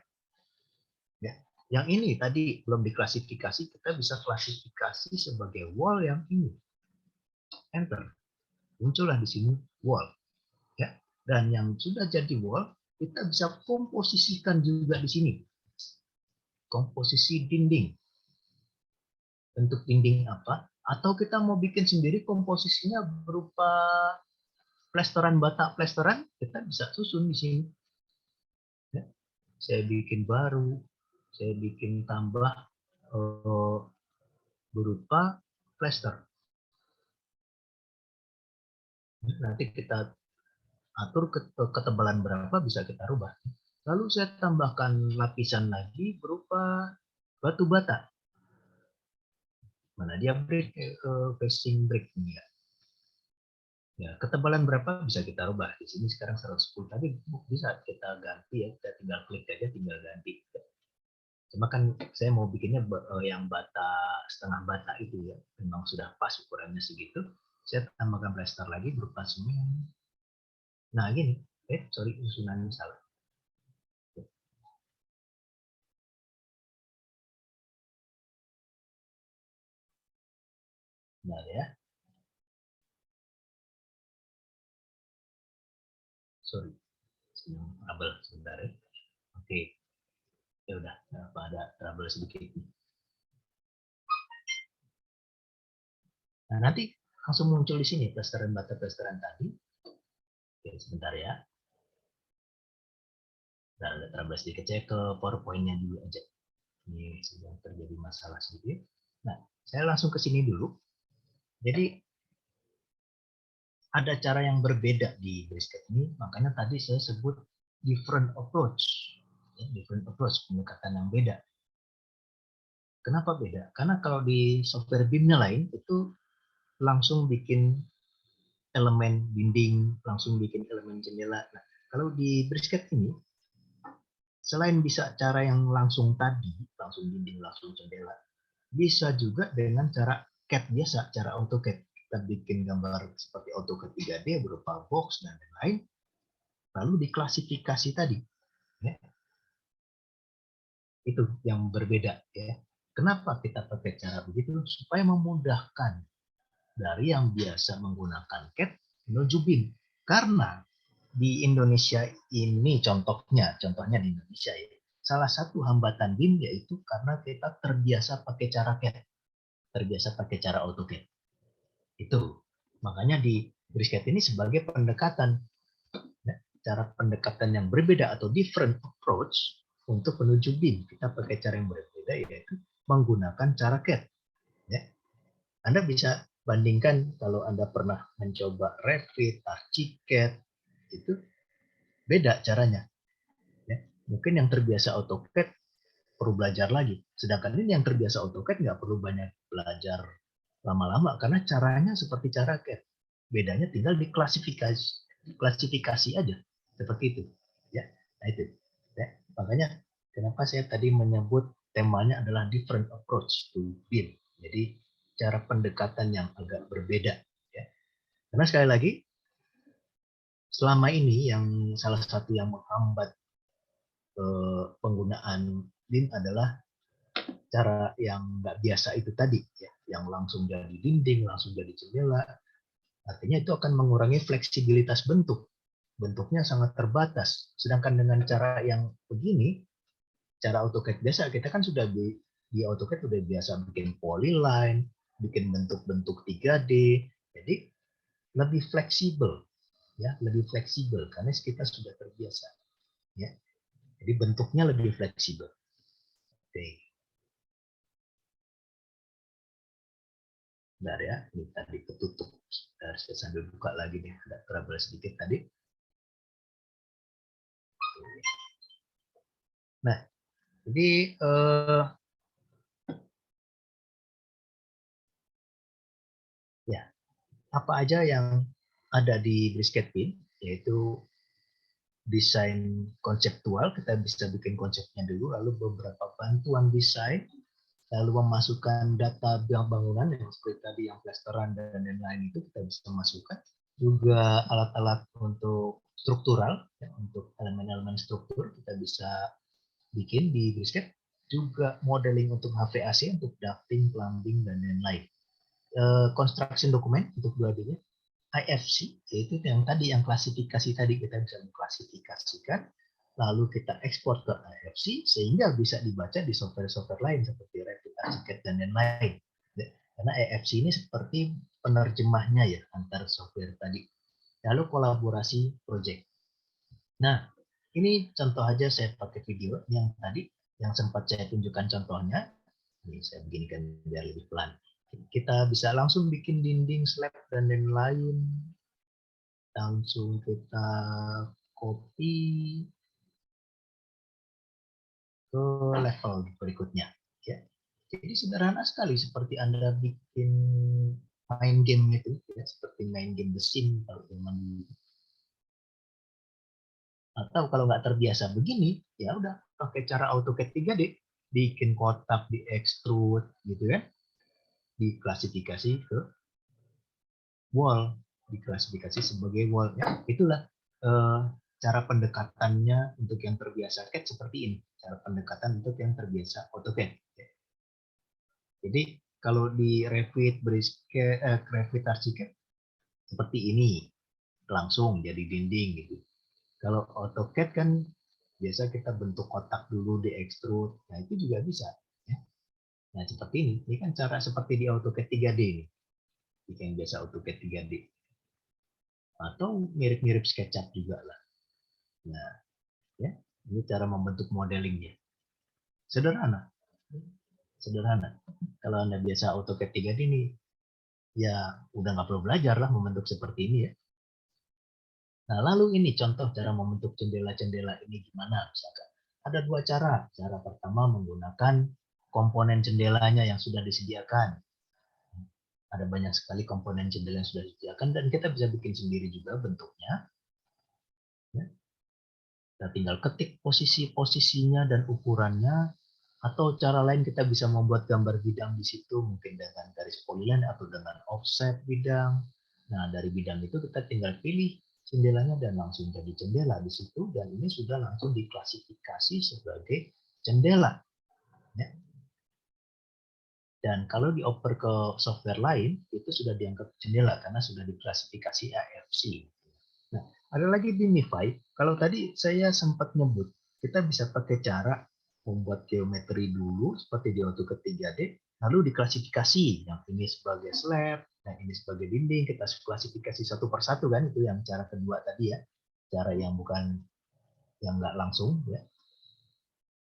Ya. Yang ini tadi belum diklasifikasi, kita bisa klasifikasi sebagai wall yang ini. Enter. Muncullah di sini wall. Ya. Dan yang sudah jadi wall, kita bisa komposisikan juga di sini. Komposisi dinding. Bentuk dinding apa? Atau kita mau bikin sendiri komposisinya berupa plesteran bata plesteran, kita bisa susun di sini. Ya. Saya bikin baru, saya bikin tambah berupa plester. Nanti kita atur ketebalan berapa bisa kita rubah. Lalu saya tambahkan lapisan lagi berupa batu bata. Mana dia brick, facing brick ini ya. Ya, ketebalan berapa bisa kita rubah. Di sini sekarang 110, tapi bisa kita ganti ya. Kita tinggal klik aja, tinggal ganti. Cuma kan saya mau bikinnya yang bata, setengah bata itu ya. Memang sudah pas ukurannya segitu. Saya tambahkan plester lagi berupa semen. Nah gini, sorry susunannya salah. Nah ya, sorry, sedang trouble sebentar ya. Oke, ya udah, ada trouble sedikit. Nah, nanti langsung muncul di sini plesteran bata plesteran tadi. Oke, sebentar ya. Nah, ada trouble sedikit, saya ke PowerPoint-nya dulu aja. Ini sedang terjadi masalah sedikit. Nah, saya langsung ke sini dulu. Jadi ada cara yang berbeda di Brisket ini, makanya tadi saya sebut different approach. Ya, different approach, pendekatan yang beda. Kenapa beda? Karena kalau di software BIM-nya lain, itu langsung bikin elemen dinding, langsung bikin elemen jendela. Nah, kalau di Brisket ini, selain bisa cara yang langsung tadi, langsung dinding, langsung jendela, bisa juga dengan cara CAD biasa, cara AutoCAD. Kita bikin gambar seperti AutoCAD 3D berupa box dan lain-lain, lalu diklasifikasi tadi. Ya. Itu yang berbeda. Ya. Kenapa kita pakai cara begitu? Supaya memudahkan dari yang biasa menggunakan CAD menuju BIM. Karena di Indonesia ini contohnya di Indonesia ya, salah satu hambatan BIM yaitu karena kita terbiasa pakai cara CAD, terbiasa pakai cara AutoCAD. Itu makanya di Brisket ini sebagai pendekatan, cara pendekatan yang berbeda atau different approach untuk menuju BIM. Kita pakai cara yang berbeda yaitu menggunakan cara CAD. Ya. Anda bisa bandingkan kalau Anda pernah mencoba Revit, Archicad, itu beda caranya. Ya. Mungkin yang terbiasa AutoCAD perlu belajar lagi. Sedangkan ini yang terbiasa AutoCAD nggak perlu banyak belajar lama-lama karena caranya seperti cara CAD. Bedanya tinggal klasifikasi aja seperti itu. Ya, nah itu. Ya. Makanya kenapa saya tadi menyebut temanya adalah different approach to BIM. Jadi cara pendekatan yang agak berbeda. Ya. Karena sekali lagi selama ini yang salah satu yang menghambat penggunaan BIM adalah cara yang nggak biasa itu tadi, ya, yang langsung jadi dinding, langsung jadi jendela. Artinya itu akan mengurangi fleksibilitas bentuk. Bentuknya sangat terbatas. Sedangkan dengan cara yang begini, cara AutoCAD biasa, kita kan sudah di AutoCAD sudah biasa bikin polyline, bikin bentuk-bentuk 3D. Jadi lebih fleksibel, ya, lebih fleksibel karena kita sudah terbiasa, ya. Jadi bentuknya lebih fleksibel. Oke. Bentar ya, ini tadi ketutup. Saya sambil buka lagi nih, ada trouble sedikit tadi. Nah, jadi ya, apa aja yang ada di Brisket BIM, yaitu desain konseptual, kita bisa bikin konsepnya dulu, lalu beberapa bantuan desain, lalu memasukkan data bangunan yang seperti tadi yang plesteran dan lain-lain itu kita bisa masukkan. Juga alat-alat untuk struktural, ya, untuk elemen-elemen struktur kita bisa bikin di Brisket. Juga modeling untuk HVAC, untuk ducting, plumbing, dan lain-lain. Construction document untuk 2D-nya. IFC, yaitu yang tadi, yang klasifikasi tadi, kita bisa mengklasifikasikan, lalu kita ekspor ke IFC, sehingga bisa dibaca di software-software lain, seperti Revit, Archicad, dan lain-lain. Karena IFC ini seperti penerjemahnya ya, antar software tadi. Lalu kolaborasi project. Nah, ini contoh aja saya pakai video yang tadi, yang sempat saya tunjukkan contohnya. Ini saya beginikan biar lebih pelan. Kita bisa langsung bikin dinding, slab, dan lain-lain. Langsung kita copy ke level berikutnya. Ya. Jadi sederhana sekali, seperti Anda bikin main game itu, ya, seperti main game The Sims kalau zaman dulu. Atau kalau nggak terbiasa begini, ya udah pakai cara AutoCAD 3D, bikin kotak, di extrude, gitu ya. Diklasifikasi ke wall, diklasifikasi sebagai wall. Ya, itulah cara pendekatannya untuk yang terbiasa CAD seperti ini. Cara pendekatan untuk yang terbiasa AutoCAD. Jadi Kalau di Revit Archicad seperti ini, langsung jadi dinding gitu. Kalau AutoCAD kan biasa kita bentuk kotak dulu di extrude, nah itu juga bisa. Ya. Nah seperti ini kan cara seperti di AutoCAD 3D ini, yang biasa AutoCAD 3D. Atau mirip-mirip SketchUp juga lah. Nah, ya ini cara membentuk modelingnya. Sederhana, sederhana. Kalau Anda biasa AutoCAD 3D ini, ya udah nggak perlu belajar lah membentuk seperti ini ya. Nah, lalu ini contoh cara membentuk jendela-jendela ini gimana misalkan. Ada dua cara. Cara pertama menggunakan komponen jendelanya yang sudah disediakan. Ada banyak sekali komponen jendela yang sudah disediakan dan kita bisa bikin sendiri juga bentuknya. Ya. Kita tinggal ketik posisi-posisinya dan ukurannya. Atau cara lain kita bisa membuat gambar bidang di situ mungkin dengan garis poliline atau dengan offset bidang. Nah, dari bidang itu kita tinggal pilih jendelanya dan langsung jadi jendela di situ dan ini sudah langsung diklasifikasi sebagai jendela. Ya. Dan kalau dioper ke software lain itu sudah dianggap jendela karena sudah diklasifikasi AFC. Nah, ada lagi Beamify. Kalau tadi saya sempat nyebut kita bisa pakai cara membuat geometri dulu seperti di AutoCAD 3D, lalu diklasifikasi yang ini sebagai slab, yang ini sebagai dinding, kita klasifikasi satu persatu kan, itu yang cara kedua tadi ya, cara yang bukan yang nggak langsung ya.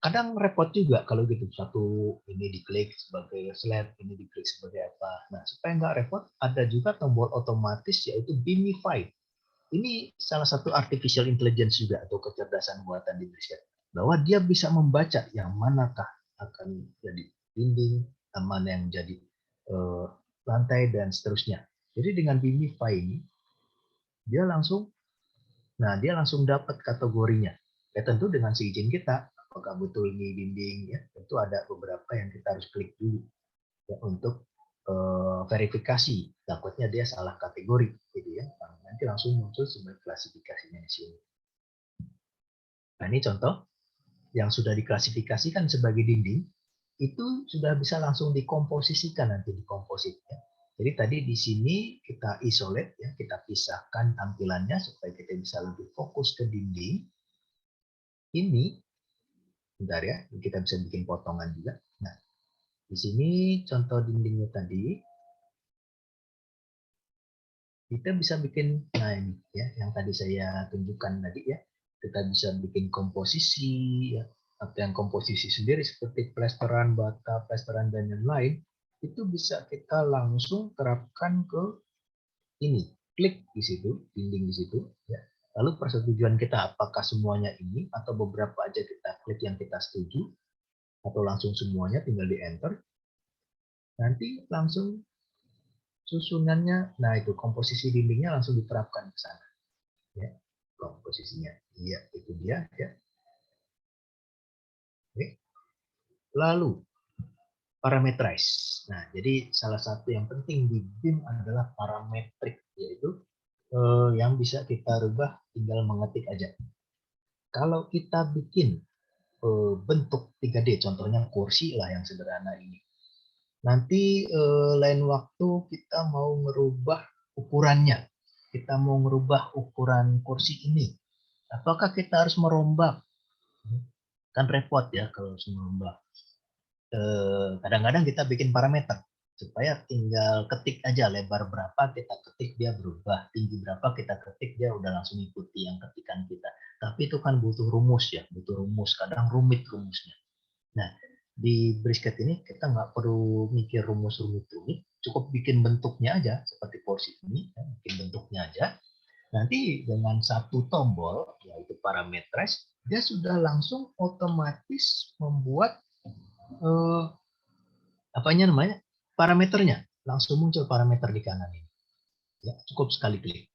Kadang repot juga kalau gitu, satu ini diklik sebagai slab, ini diklik sebagai apa. Nah supaya nggak repot, ada juga tombol otomatis yaitu Beamify. Ini salah satu artificial intelligence juga atau kecerdasan buatan di BricsCAD. Bahwa dia bisa membaca yang manakah akan jadi dinding, mana yang jadi lantai dan seterusnya. Jadi dengan Beamify ini dia langsung dapat kategorinya. Ya tentu dengan seizin kita, apakah betul ini dinding ya. Tentu ada beberapa yang kita harus klik dulu ya, untuk verifikasi. Takutnya dia salah kategori gitu ya. Nanti langsung muncul sebagai klasifikasinya di sini. Nah, ini contoh yang sudah diklasifikasikan sebagai dinding, itu sudah bisa langsung dikomposisikan nanti di komposit. Ya. Jadi tadi di sini kita isolate, ya, kita pisahkan tampilannya supaya kita bisa lebih fokus ke dinding. Ini, bentar ya, kita bisa bikin potongan juga. Nah, di sini contoh dindingnya tadi, kita bisa bikin, nah ini ya, yang tadi saya tunjukkan tadi ya, kita bisa bikin komposisi ya, atau yang komposisi sendiri seperti plesteran bata, plesteran dan yang lain itu bisa kita langsung terapkan ke ini, klik di situ, dinding di situ ya. Lalu persetujuan kita apakah semuanya ini atau beberapa aja kita klik yang kita setuju atau langsung semuanya tinggal di enter. Nanti langsung susunannya, nah itu komposisi dindingnya langsung diterapkan ke sana. Ya, komposisinya. Iya, itu dia ya. Oke. Lalu parameterize. Nah, jadi salah satu yang penting di BIM adalah parametrik, yaitu yang bisa kita rubah tinggal mengetik aja. Kalau kita bikin bentuk 3D, contohnya kursi lah yang sederhana ini. Nanti lain waktu kita mau merubah ukurannya. Kita mau merubah ukuran kursi ini. Apakah kita harus merombak? Kan repot ya kalau harus merombak. Kadang-kadang kita bikin parameter supaya tinggal ketik aja lebar berapa kita ketik dia berubah, tinggi berapa kita ketik dia udah langsung ikuti yang ketikan kita. Tapi itu kan butuh rumus ya, butuh rumus, kadang rumit rumusnya. Nah, di BricsCAD ini kita nggak perlu mikir rumus-rumit, cukup bikin bentuknya aja seperti porsi ini, ya, bikin bentuknya aja. Nanti dengan satu tombol yaitu parameterize, dia sudah langsung otomatis membuat apanya namanya parameternya, langsung muncul parameter di kanan ini. Ya, cukup sekali klik.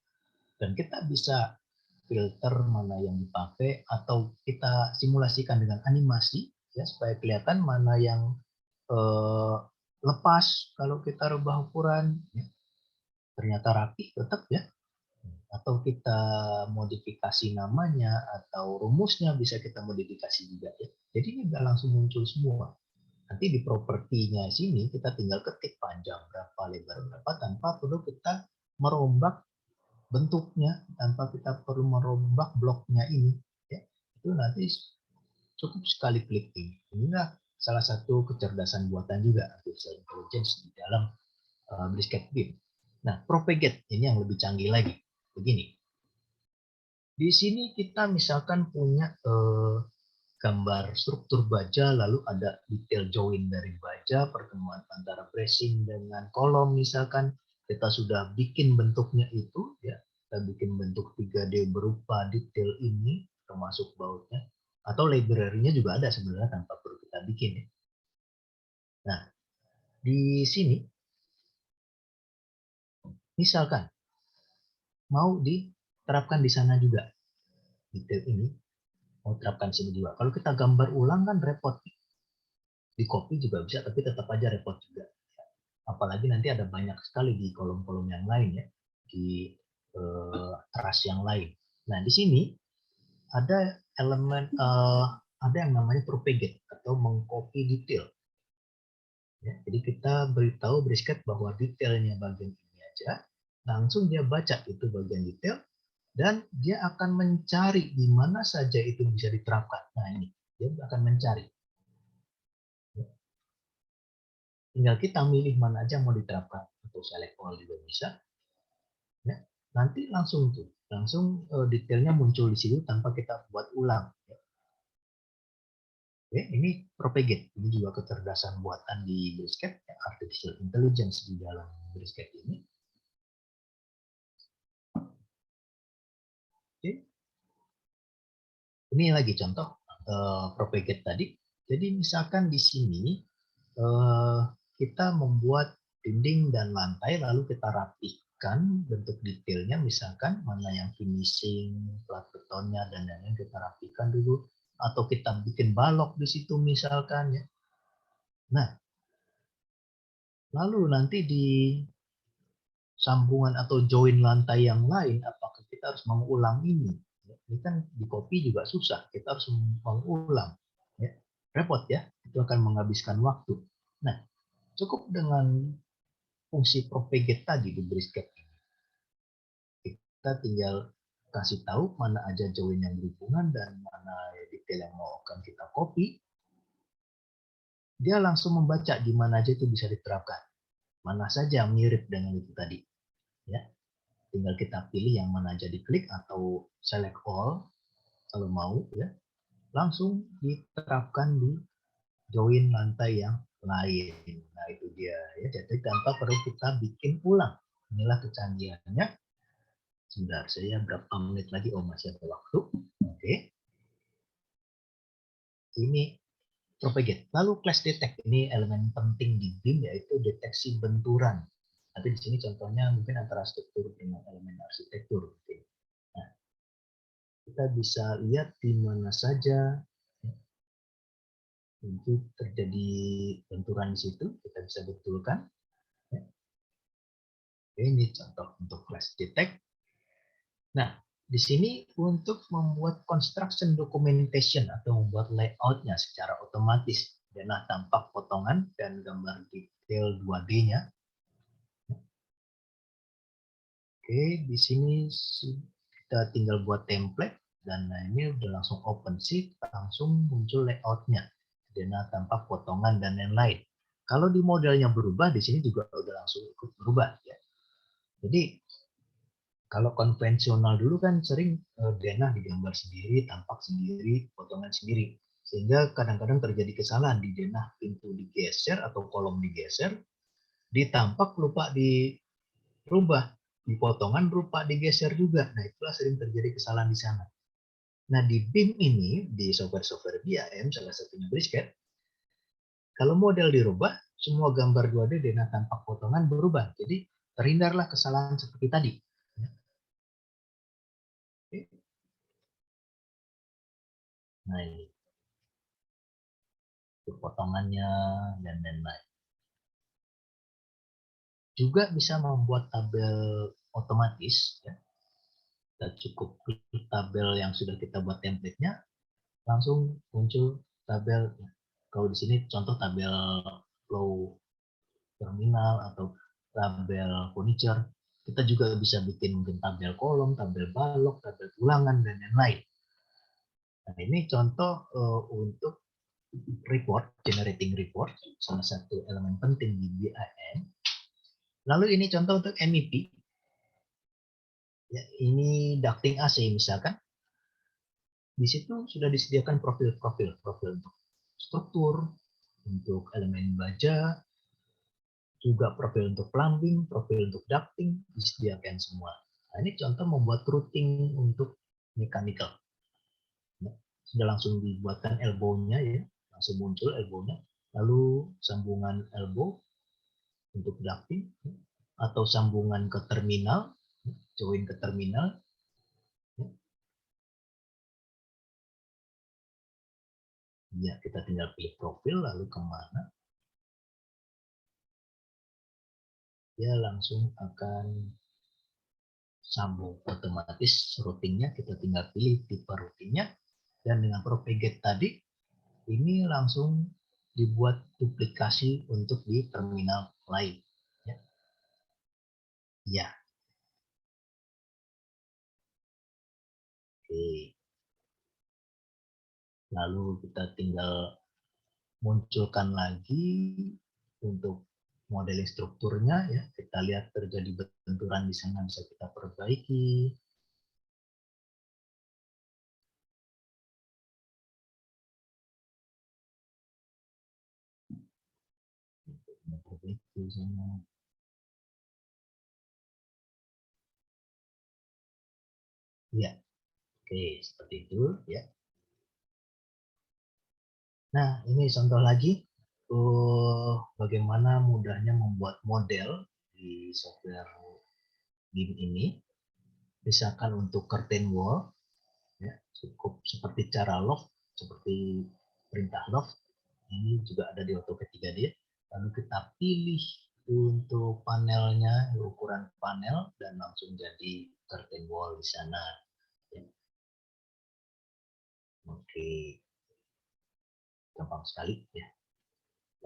Dan kita bisa filter mana yang dipakai atau kita simulasikan dengan animasi ya supaya kelihatan mana yang lepas kalau kita rubah ukuran ya. Ternyata rapi tetap ya, atau kita modifikasi namanya atau rumusnya bisa kita modifikasi juga ya. Jadi ini nggak langsung muncul semua. Nanti di propertinya sini kita tinggal ketik panjang berapa, lebar berapa, tanpa perlu kita merombak bentuknya, tanpa kita perlu merombak bloknya ini. Ya. Itu nanti cukup sekali klik ini. Inilah salah satu kecerdasan buatan juga artificial intelligence di dalam Brisket BIM. Nah, propagate ini yang lebih canggih lagi. Begini. Di sini kita misalkan punya gambar struktur baja, lalu ada detail join dari baja, pertemuan antara bracing dengan kolom misalkan. Kita sudah bikin bentuknya itu, ya. Kita bikin bentuk 3D berupa detail ini, termasuk bautnya. Atau library-nya juga ada sebenarnya tanpa perlu kita bikin. Ya. Nah, di sini, misalkan, mau diterapkan di sana juga. Detail ini, mau terapkan sini juga. Kalau kita gambar ulang kan repot. Di copy juga bisa, tapi tetap aja repot juga. Apalagi nanti ada banyak sekali di kolom-kolom yang lain ya, di ras yang lain. Nah di sini ada elemen ada yang namanya propagate atau mengcopy detail. Ya, jadi kita beritahu Brisket bahwa detailnya bagian ini aja, langsung dia baca itu bagian detail dan dia akan mencari di mana saja itu bisa diterapkan. Nah ini dia akan mencari. Tinggal kita milih mana aja mau diterapkan, atau select all juga bisa. Ya, nanti langsung detailnya muncul di situ tanpa kita buat ulang. Ya. Oke, ini propagate. Ini juga kecerdasan buatan di Brisket, ya, artificial intelligence di dalam Brisket ini. Oke. Ini lagi contoh propagate tadi. Jadi misalkan di sini kita membuat dinding dan lantai lalu kita rapihkan bentuk detailnya, misalkan mana yang finishing, plat betonnya dan lain-lain kita rapihkan dulu, atau kita bikin balok di situ misalkan ya. Nah, lalu nanti di sambungan atau join lantai yang lain apakah kita harus mengulang ini? Ini kan di copy juga susah, kita harus mengulang. Ya. Repot ya, itu akan menghabiskan waktu. Nah, cukup dengan fungsi propagate tadi di Brisket ini. Kita tinggal kasih tahu mana aja join yang berhubungan dan mana detail yang mau akan kita copy. Dia langsung membaca di mana aja itu bisa diterapkan. Mana saja mirip dengan itu tadi. Ya. Tinggal kita pilih yang mana aja diklik atau select all kalau mau ya. Langsung diterapkan di join lantai yang lain. Nah itu dia ya, jadi tanpa perlu kita bikin ulang. Inilah kecanggihannya. Sebentar, saya berapa menit lagi? Oh masih ada waktu. Oke. Ini propagate. Lalu class detect, ini elemen penting di BIM yaitu deteksi benturan. Tapi di sini contohnya mungkin antara struktur dengan elemen arsitektur. Nah, kita bisa lihat di mana saja untuk terjadi benturan di situ, kita bisa betulkan. Ini contoh untuk class detect. Nah, di sini untuk membuat construction documentation atau membuat layoutnya secara otomatis, nah tampak potongan dan gambar detail 2D-nya. Oke, di sini kita tinggal buat template dan ini udah langsung open sheet, langsung muncul layoutnya. Nah, tampak potongan dan lain-lain. Kalau di modelnya berubah, di sini juga udah langsung ikut berubah ya. Jadi kalau konvensional dulu kan sering denah digambar sendiri, tampak sendiri, potongan sendiri. Sehingga kadang-kadang terjadi kesalahan di denah pintu digeser atau kolom digeser, ditampak lupa dirubah, di potongan lupa digeser juga. Nah itulah sering terjadi kesalahan di sana. Nah di BIM ini, di software-software BIM, salah satunya Brisket, kalau model dirubah, semua gambar 2D denah tampak potongan berubah. Jadi terhindarlah kesalahan seperti tadi. Nah ini potongannya dan lain-lain. Juga bisa membuat tabel otomatis. Ya. Kita cukup klik tabel yang sudah kita buat template-nya, langsung muncul tabel Kalau di sini contoh tabel flow terminal atau tabel furniture, kita juga bisa bikin mungkin tabel kolom, tabel balok, tabel ulangan, dan lain-lain. Nah, ini contoh untuk report, generating report, salah satu elemen penting di BIM. Lalu ini contoh untuk MEP. Ya, ini ducting AC misalkan. Di situ sudah disediakan profil untuk struktur, untuk elemen baja, juga profil untuk plumbing, profil untuk ducting, disediakan semua. Nah, ini contoh membuat routing untuk mechanical. Ya, sudah langsung dibuatkan elbow-nya ya, langsung muncul elbow-nya. Lalu sambungan elbow untuk ducting atau sambungan ke terminal, join ke terminal. Ya, kita tinggal pilih profil lalu kemana. Dia langsung akan sambung otomatis routingnya, kita tinggal pilih tipe routingnya, dan dengan propagate tadi ini langsung dibuat duplikasi untuk di terminal lain. Ya. Ya. Oke. Lalu kita tinggal munculkan lagi untuk modeling strukturnya ya. Kita lihat terjadi benturan di sana, bisa kita perbaiki. Perbaiki di sana. Ya. Oke, seperti itu ya. Nah, ini contoh lagi bagaimana mudahnya membuat model di software BIM ini. Misalkan untuk curtain wall, ya, cukup seperti cara loft, seperti perintah loft. Ini juga ada di AutoCAD 3D. Lalu kita pilih untuk panelnya, ukuran panel, dan langsung jadi curtain wall di sana. Ya. Oke, gampang sekali ya.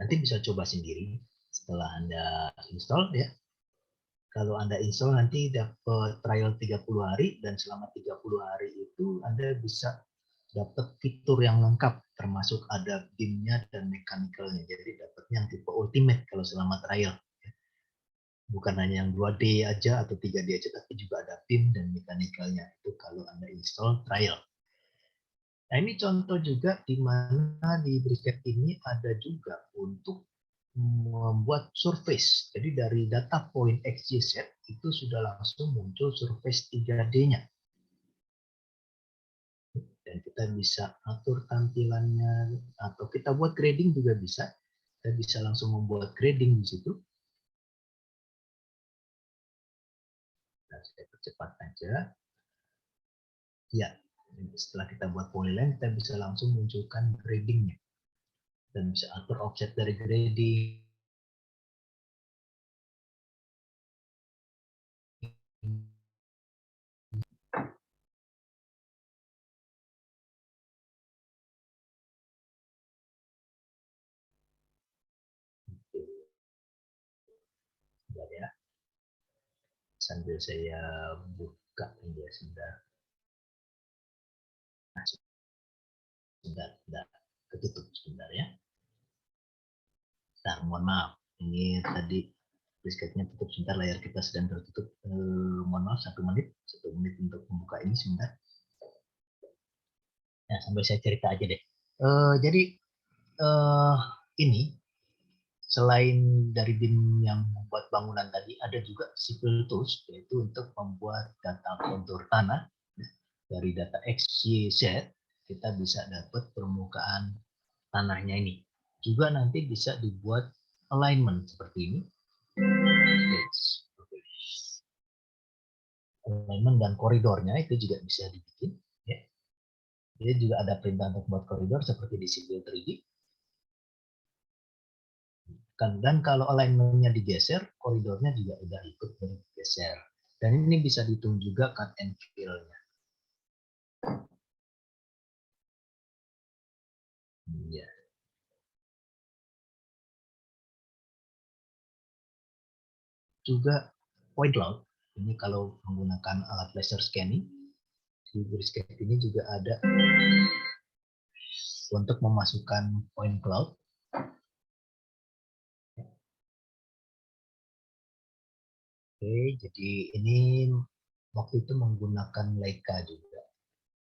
Nanti bisa coba sendiri setelah Anda install ya. Kalau Anda install nanti dapat trial 30 hari dan selama 30 hari itu Anda bisa dapat fitur yang lengkap termasuk ada BIM-nya dan mechanical-nya. Jadi dapatnya yang tipe ultimate kalau selama trial. Bukan hanya yang 2D aja atau 3D aja, tapi juga ada BIM dan mechanical-nya. Itu kalau Anda install trial. Nah, ini contoh juga di mana di brisket ini ada juga untuk membuat surface. Jadi dari data point XYZ itu sudah langsung muncul surface 3D-nya. Dan kita bisa atur tampilannya atau kita buat grading juga bisa. Kita bisa langsung membuat grading di situ. Nah, saya percepat aja. Ya, setelah kita buat polyline, kita bisa langsung munculkan gradingnya. Dan bisa atur offset dari grading. Ya, sambil saya buka ini ya sudah. Nah, sudah ketutup sebentar ya. Nah, mohon maaf, ini tadi brisketnya tutup sebentar, layar kita sedang tertutup. Mohon maaf, 1 menit untuk membuka ini sebentar. Nah, sambil saya cerita aja deh. Jadi ini selain dari BIM yang membuat bangunan tadi, ada juga civil tools, yaitu untuk membuat data kontur tanah. Dari data X, Y, Z, kita bisa dapat permukaan tanahnya ini. Juga nanti bisa dibuat alignment seperti ini. Alignment dan koridornya itu juga bisa dibikin. Ya. Jadi juga ada perintah untuk buat koridor seperti di Civil 3D. Dan kalau alignmentnya digeser, koridornya juga udah ikut bergeser. Dan ini bisa dihitung juga cut and fill-nya. Ya. juga point cloud. Ini kalau menggunakan alat laser scanning, di brisket ini juga ada untuk memasukkan point cloud. Oke, jadi ini waktu itu menggunakan Leica juga.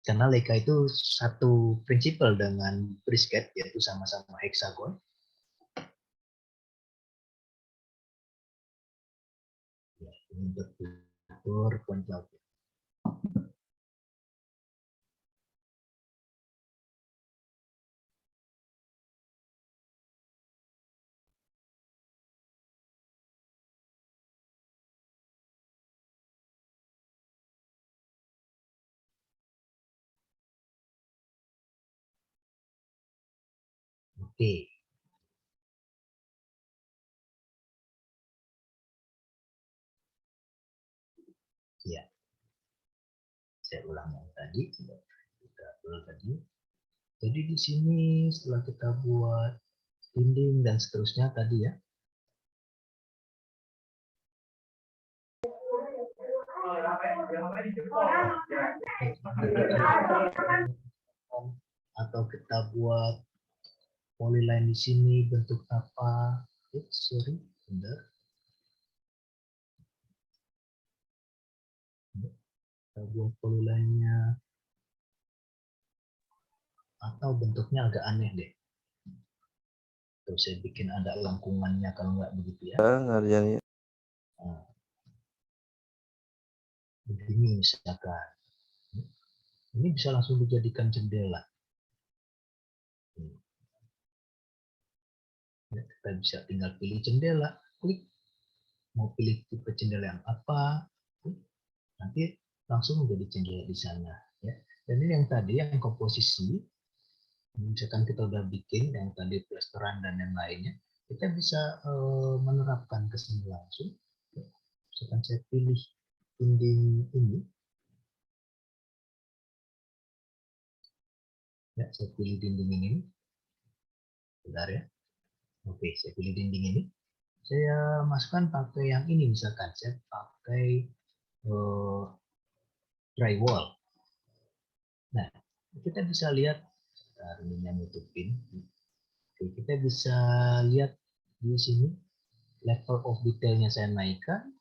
Karena Leica itu satu prinsipal dengan brisket, yaitu sama-sama hexagon. Ya, ini untuk ukur point cloud. Oke. Ya, saya ulang yang tadi. Kita ulang tadi. Jadi di sini setelah kita buat dinding dan seterusnya tadi ya. Atau kita buat polyline di sini bentuk apa? Sorry, bentar. Kita buat polyline-nya atau bentuknya agak aneh deh. Tuh saya bikin ada lengkungannya kalau nggak begitu ya. Nah, begini misalkan. Ini bisa langsung dijadikan jendela. Ya, kita bisa tinggal pilih jendela, klik. Mau pilih tipe jendela yang apa, nanti langsung menjadi jendela di sana. Ya. Dan ini yang tadi, yang komposisi, misalkan kita udah bikin yang tadi plesteran dan yang lainnya, kita bisa menerapkan ke sini langsung. Misalkan saya pilih dinding ini, ya, saya pilih dinding ini, bentar ya. Oke, saya pilih dinding ini. Saya masukkan pakai yang ini misalkan, saya pakai drywall. Nah, kita bisa lihat, ininya nutupin. Oke, kita bisa lihat di sini level of detailnya saya naikkan,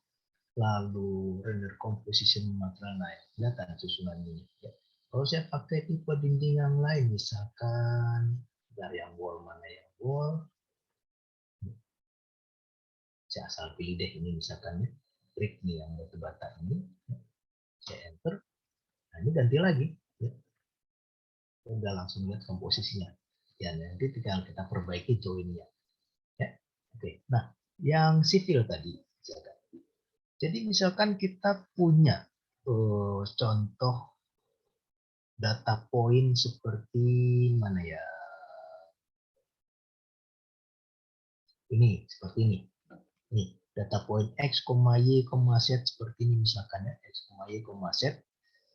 lalu render composition material naik, kelihatan susunan ini. Ya. Kalau saya pakai tipe dinding yang lain, misalkan dari yang wall mana yang wall, saya asal pilih deh ini misalkan ya, brick nih yang batu bata ini, saya enter, nah ini ganti lagi, ya. Udah langsung lihat komposisinya, ya nanti tinggal kita perbaiki joinnya, ya. Oke, nah yang sipil tadi, misalkan. Jadi misalkan kita punya contoh data point seperti mana ya, ini seperti ini. Nih, data point X, Y, Z seperti ini misalkan ya, X, Y, Z.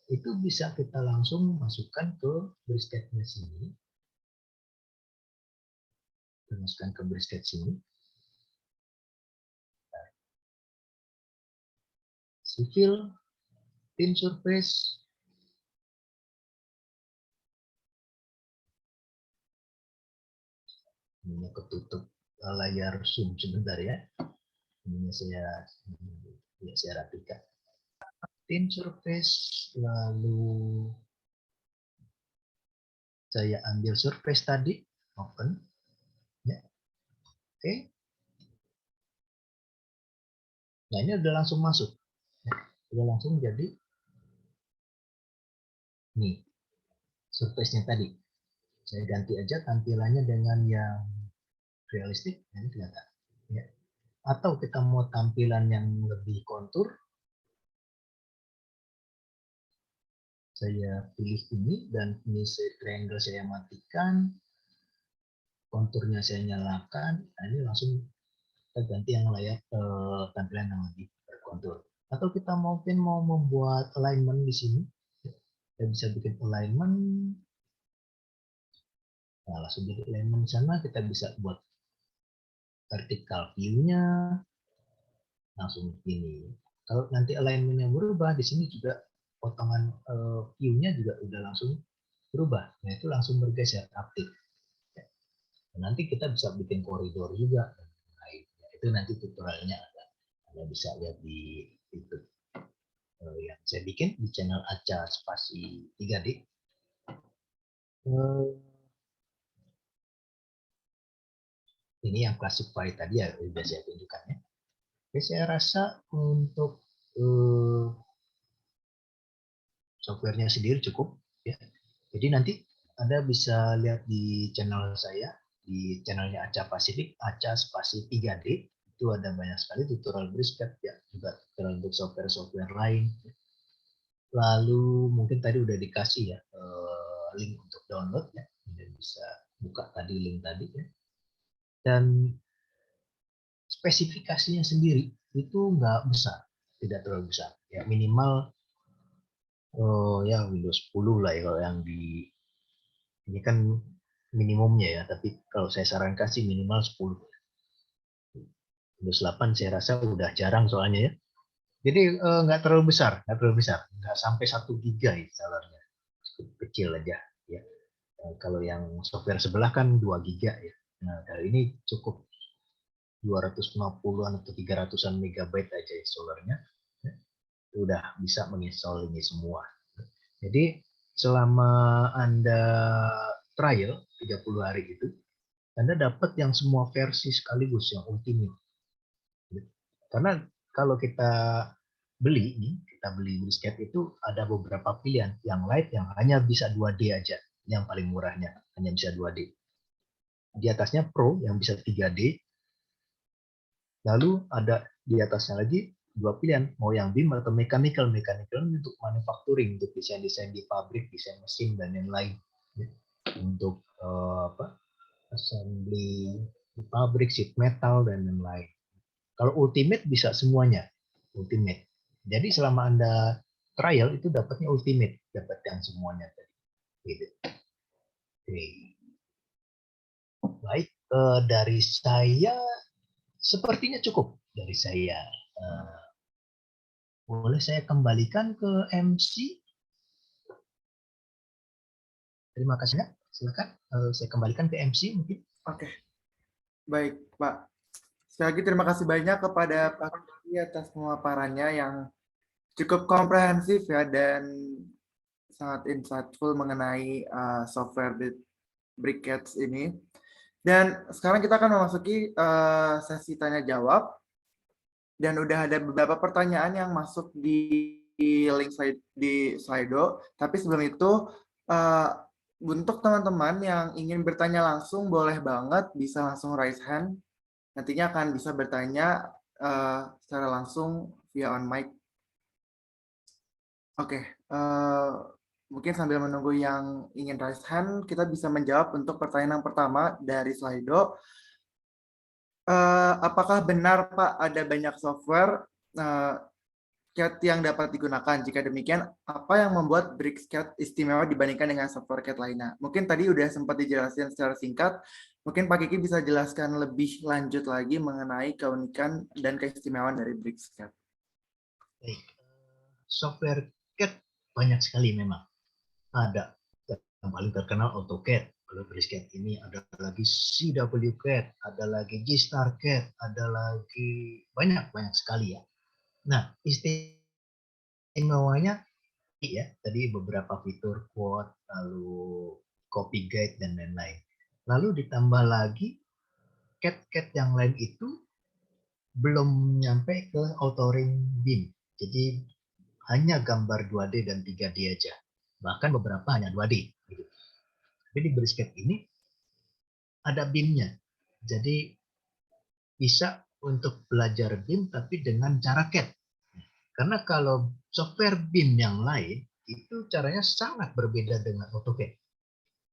Itu bisa kita langsung masukkan ke brisketnya sini. Kita masukkan ke brisket sini. Civil, thin surface. Ini ketutup layar zoom sebentar ya. Ini saya rapikan. Thin surface, lalu saya ambil surface tadi, open, ya. Oke. Nah ini udah langsung masuk, ya. Udah langsung jadi nih surface-nya tadi. Saya ganti aja tampilannya dengan yang realistik, ini kelihatan. Ya. Atau kita mau tampilan yang lebih kontur, saya pilih ini dan ini triangle saya matikan, konturnya saya nyalakan, nah ini langsung kita ganti yang layar tampilan yang lebih berkontur. Atau kita mungkin mau membuat alignment di sini, kita bisa bikin alignment. Nah langsung jadi alignment di sana, kita bisa buat vertical view-nya, langsung ini. Kalau nanti alignment-nya berubah, di sini juga potongan view-nya juga udah langsung berubah. Nah, itu langsung bergeser, update. Nanti kita bisa bikin koridor juga. Nah, itu nanti tutorialnya ada. Anda bisa lihat di YouTube. Yang saya bikin di channel Aca Spasi 3D. Ini yang classify tadi ya, sudah saya tunjukkan ya. Oke, saya rasa untuk softwarenya sendiri cukup ya. Jadi nanti Anda bisa lihat di channel saya, di channelnya Aca Pasifik, Aca Spasi 3D. Itu ada banyak sekali tutorial BricsCAD ya, juga tutorial untuk software-software lain. Lalu mungkin tadi udah dikasih ya link untuk download ya, Anda bisa buka tadi link tadi ya. Dan spesifikasinya sendiri itu nggak besar, tidak terlalu besar ya, minimal ya Windows 10 lah ya kalau yang di ini kan minimumnya ya, tapi kalau saya sarankan sih minimal 10. Windows 8 saya rasa udah jarang soalnya ya. Jadi nggak terlalu besar, nggak sampai 1 giga installernya, kecil aja ya. Kalau yang software sebelah kan 2 giga ya. Nah, kali ini cukup 250-an atau 300-an megabyte aja installernya. Udah bisa menginstall ini semua. Jadi selama Anda trial 30 hari itu, Anda dapat yang semua versi sekaligus, yang ultimate. Karena kalau kita beli BricsCAD itu ada beberapa pilihan. Yang light yang hanya bisa 2D aja, yang paling murahnya hanya bisa 2D. Di atasnya Pro yang bisa 3D. Lalu ada di atasnya lagi 2 pilihan, mau yang BIM atau mechanical untuk manufacturing, untuk desain-desain di pabrik, desain mesin dan yang lain. Untuk assembly di pabrik, sheet metal dan yang lain. Kalau ultimate bisa semuanya, ultimate. Jadi selama Anda trial itu dapatnya ultimate, dapat yang semuanya tadi. Gitu. Oke. Baik, dari saya sepertinya cukup dari saya. Boleh saya kembalikan ke MC? Terima kasih. Silakan saya kembalikan ke MC mungkin. Oke, baik Pak. Sekali lagi terima kasih banyak kepada Pak Kiki atas pemaparannya yang cukup komprehensif ya dan sangat insightful mengenai software BricsCAD ini. Dan sekarang kita akan memasuki sesi tanya jawab. Dan udah ada beberapa pertanyaan yang masuk di link di Slido. Tapi sebelum itu, untuk teman-teman yang ingin bertanya langsung, boleh banget bisa langsung raise hand. Nantinya akan bisa bertanya secara langsung via on mic. Oke, mungkin sambil menunggu yang ingin raise hand, kita bisa menjawab untuk pertanyaan yang pertama dari Slido. Apakah benar Pak ada banyak software CAD yang dapat digunakan? Jika demikian, apa yang membuat BricsCAD istimewa dibandingkan dengan software CAD lainnya? Mungkin tadi udah sempat dijelaskan secara singkat. Mungkin Pak Kiki bisa jelaskan lebih lanjut lagi mengenai keunikan dan keistimewaan dari BricsCAD. Baik, software CAD banyak sekali memang. Ada yang paling terkenal AutoCAD. Kalau BricsCAD ini ada lagi CWCAD, ada lagi G-Star CAD, ada lagi banyak sekali ya. Nah, istimewanya ya tadi beberapa fitur quote, lalu copy guide dan lain-lain. Lalu ditambah lagi CAD yang lain itu belum nyampe ke authoring BIM. Jadi hanya gambar 2D dan 3D aja. Bahkan beberapa hanya 2D. Gitu. Tapi di BricsCAD ini ada BIM-nya. Jadi bisa untuk belajar BIM tapi dengan cara CAD. Karena kalau software BIM yang lain itu caranya sangat berbeda dengan AutoCAD.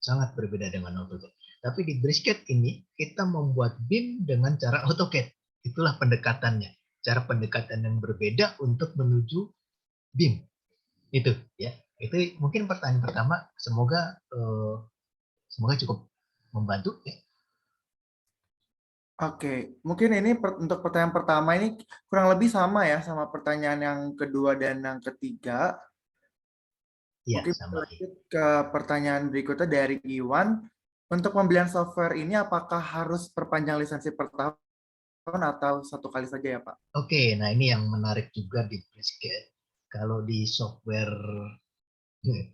Sangat berbeda dengan AutoCAD. Tapi di BricsCAD ini kita membuat BIM dengan cara AutoCAD. Itulah pendekatannya. Cara pendekatan yang berbeda untuk menuju BIM. Itu ya. Itu mungkin pertanyaan pertama. Semoga cukup membantu ya. Oke, mungkin ini untuk pertanyaan pertama ini kurang lebih sama ya sama pertanyaan yang kedua dan yang ketiga. Iya, Mungkin kita sama. lanjut ke pertanyaan berikutnya dari Iwan. Untuk pembelian software ini apakah harus perpanjang lisensi per tahun atau satu kali saja ya, Pak? Oke, nah ini yang menarik juga di Brisket. Kalau di software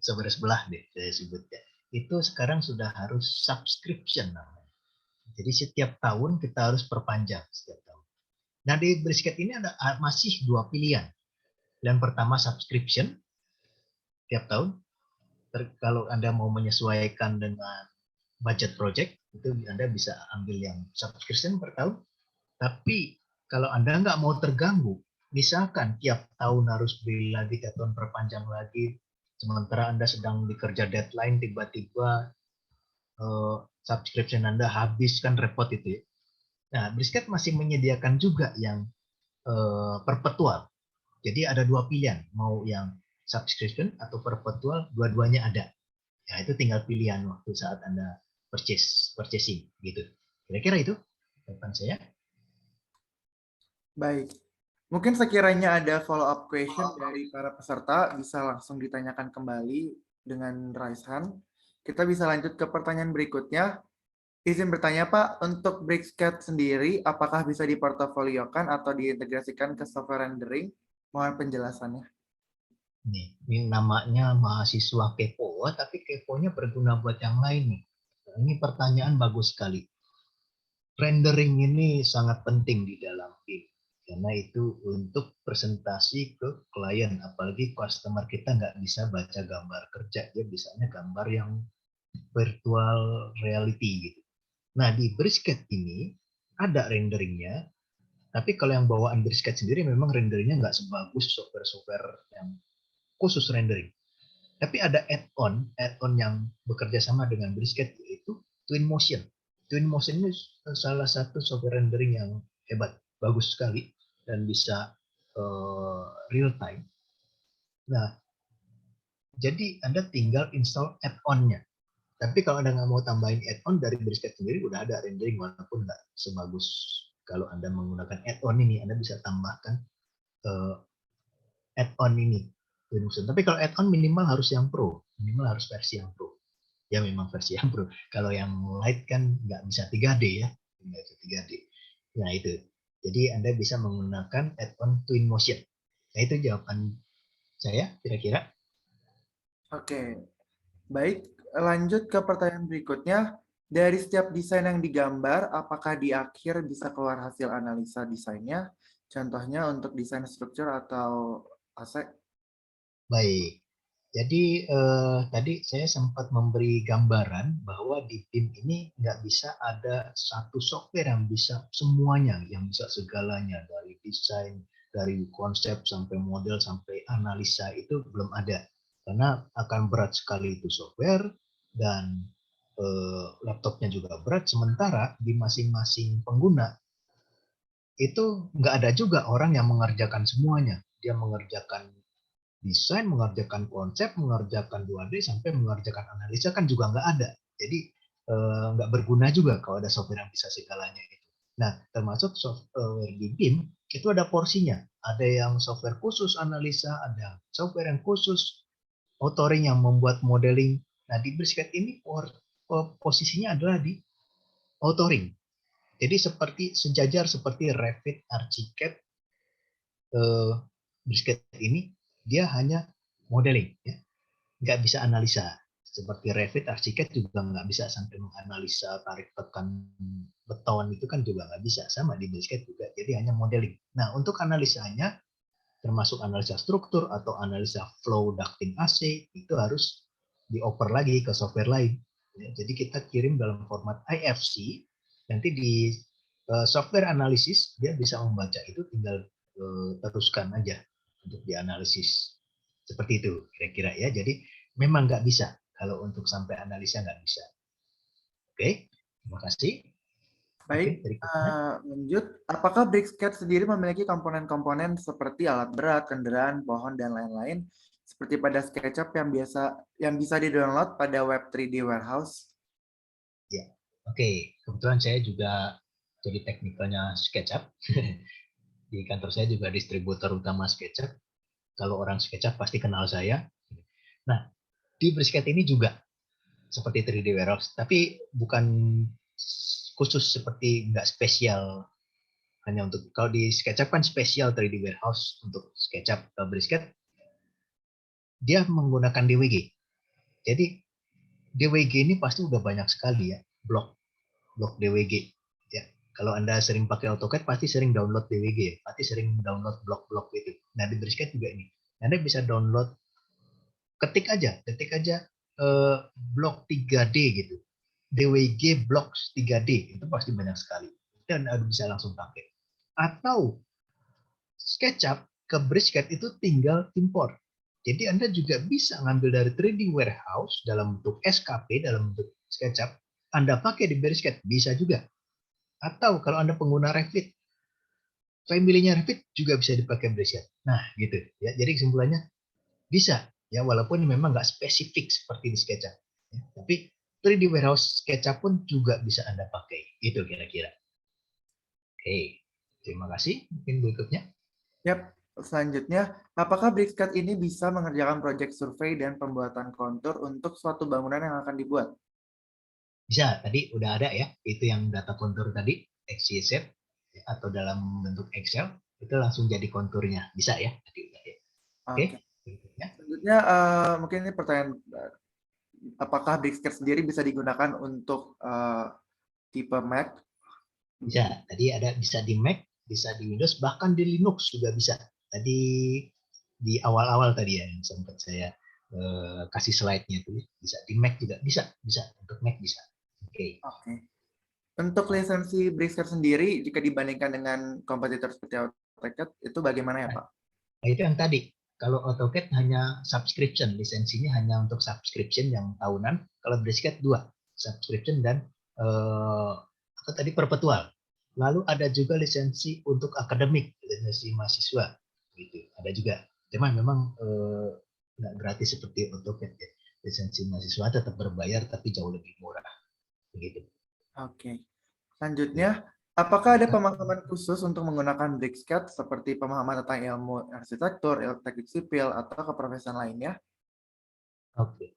sebelah deh saya sebutnya, itu sekarang sudah harus subscription namanya. Jadi setiap tahun kita harus perpanjang setiap tahun. Nah di Brisket ini ada masih dua pilihan. Yang pertama subscription tiap tahun. Kalau Anda mau menyesuaikan dengan budget project, itu Anda bisa ambil yang subscription per tahun. Tapi kalau Anda nggak mau terganggu, misalkan tiap tahun harus beli lagi, tiap tahun perpanjang lagi, sementara Anda sedang dikerja deadline, tiba-tiba subscription Anda habis, kan repot itu ya. Nah, Brisket masih menyediakan juga yang perpetual. Jadi ada dua pilihan, mau yang subscription atau perpetual, dua-duanya ada. Ya, itu tinggal pilihan waktu saat Anda purchasing gitu. Kira-kira itu jawaban saya. Baik. Mungkin sekiranya ada follow-up question dari para peserta, bisa langsung ditanyakan kembali dengan raise hand. Kita bisa lanjut ke pertanyaan berikutnya. Izin bertanya, Pak, untuk Bricscat sendiri, apakah bisa diportofoliokan atau diintegrasikan ke software rendering? Mohon penjelasannya. Ini namanya mahasiswa kepo, tapi keponya berguna buat yang lain nih. Nah, ini pertanyaan bagus sekali. Rendering ini sangat penting di dalam game, karena itu untuk presentasi ke klien, apalagi customer kita nggak bisa baca gambar kerja, dia bisanya gambar yang virtual reality gitu. Nah di Brisket ini ada renderingnya, tapi kalau yang bawaan Brisket sendiri memang renderingnya nggak sebagus software-software yang khusus rendering. Tapi ada add-on yang bekerja sama dengan Brisket, yaitu Twinmotion. Twinmotion ini salah satu software rendering yang hebat, bagus sekali, dan bisa real time. Nah, jadi Anda tinggal install add-on-nya. Tapi kalau Anda nggak mau tambahin add-on dari Brisket sendiri, udah ada rendering, walaupun nggak sebagus kalau Anda menggunakan add-on ini, Anda bisa tambahkan add-on ini. Tapi kalau add-on minimal harus yang pro, minimal harus versi yang pro. Ya memang versi yang pro. Kalau yang light kan nggak bisa 3D ya, nggak bisa 3D. Nah itu. Jadi Anda bisa menggunakan add-on Twinmotion. Nah itu jawaban saya kira-kira. Oke, baik. Lanjut ke pertanyaan berikutnya. Dari setiap desain yang digambar, apakah di akhir bisa keluar hasil analisa desainnya? Contohnya untuk desain struktur atau aset? Baik. Jadi tadi saya sempat memberi gambaran bahwa di tim ini nggak bisa ada satu software yang bisa semuanya, yang bisa segalanya, dari desain, dari konsep sampai model sampai analisa, itu belum ada. Karena akan berat sekali itu software, dan laptopnya juga berat. Sementara di masing-masing pengguna itu nggak ada juga orang yang mengerjakan semuanya. Dia mengerjakan desain, mengerjakan konsep, mengerjakan 2D, sampai mengerjakan analisa kan juga nggak ada. Jadi nggak berguna juga kalau ada software yang bisa segalanya itu. Nah, termasuk software di BIM itu ada porsinya. Ada yang software khusus analisa, ada software yang khusus authoring yang membuat modeling. Nah, di Brisket ini posisinya adalah di authoring. Jadi seperti sejajar seperti Revit, Archicad, Brisket ini dia hanya modeling, ya, nggak bisa analisa. Seperti Revit, Archicad juga nggak bisa sampai menganalisa tarik tekan beton, itu kan juga nggak bisa. Sama di Brisket juga, jadi hanya modeling. Nah untuk analisanya, termasuk analisa struktur atau analisa flow ducting AC, itu harus dioper lagi ke software lain. Ya, jadi kita kirim dalam format IFC, nanti di software analisis dia bisa membaca itu, tinggal teruskan aja untuk dianalisis. Seperti itu kira-kira ya. Jadi memang nggak bisa kalau untuk sampai analisa, nggak bisa. Oke, terima kasih. Baik, Berikutnya. lanjut. Apakah Bricscat sendiri memiliki komponen-komponen seperti alat berat, kendaraan, pohon, dan lain-lain, seperti pada SketchUp yang bisa di-download pada Web 3D Warehouse? Ya, oke. Kebetulan saya juga jadi teknikalnya SketchUp. Di kantor saya juga distributor utama SketchUp. Kalau orang SketchUp pasti kenal saya. Nah, di Brisket ini juga seperti 3D Warehouse, tapi bukan khusus seperti nggak spesial hanya untuk, kalau di SketchUp kan spesial 3D Warehouse untuk SketchUp. Kalau Brisket dia menggunakan DWG. Jadi DWG ini pasti udah banyak sekali ya blok DWG. Ya, kalau Anda sering pakai AutoCAD pasti sering download DWG, ya. Pasti sering download blok-blok itu. Nah, di Brisket juga ini. Anda bisa download, ketik aja blok 3D gitu. DWG Blocks 3D itu pasti banyak sekali. Dan Anda bisa langsung pakai. Atau SketchUp ke Brisket itu tinggal import. Jadi Anda juga bisa ngambil dari 3D Warehouse dalam bentuk SKP, dalam bentuk SketchUp, Anda pakai di Brisket, bisa juga. Atau kalau Anda pengguna Revit, family-nya Revit juga bisa dipakai Brisket. Nah, gitu ya. Jadi kesimpulannya bisa ya, walaupun memang nggak spesifik seperti di SketchUp. Ya, tapi 3D Warehouse SketchUp pun juga bisa Anda pakai. Itu kira-kira. Oke, terima kasih. Mungkin berikutnya. Yap, selanjutnya, apakah Bricscat ini bisa mengerjakan proyek survei dan pembuatan kontur untuk suatu bangunan yang akan dibuat? Bisa, tadi udah ada ya, itu yang data kontur tadi, XYZ, ya, atau dalam bentuk Excel, itu langsung jadi konturnya. Bisa ya, tadi udah ya. Oke, Oke. berikutnya. Selanjutnya, mungkin ini pertanyaan, apakah Bricscat sendiri bisa digunakan untuk tipe Mac? Bisa, tadi ada bisa di Mac, bisa di Windows, bahkan di Linux juga bisa. Tadi di awal-awal tadi ya, yang sempat saya kasih slide-nya itu, bisa di Mac juga, bisa untuk Mac bisa. Oke. Oke. Untuk lisensi Bricscat sendiri, jika dibandingkan dengan kompetitor seperti AutoCAD, itu bagaimana ya, Pak? Nah, itu yang tadi. Kalau AutoCAD hanya subscription, lisensinya hanya untuk subscription yang tahunan. Kalau Brisket 2, subscription dan apa tadi, perpetual. Lalu ada juga lisensi untuk akademik, lisensi mahasiswa, gitu. Ada juga. Cuma memang nggak gratis seperti AutoCAD ya. Lisensi mahasiswa tetap berbayar tapi jauh lebih murah, begitu. Oke. Selanjutnya, apakah ada pemahaman khusus untuk menggunakan Bricscat seperti pemahaman tentang ilmu arsitektur, ilmu teknik sipil, atau keprofesian lainnya? Oke.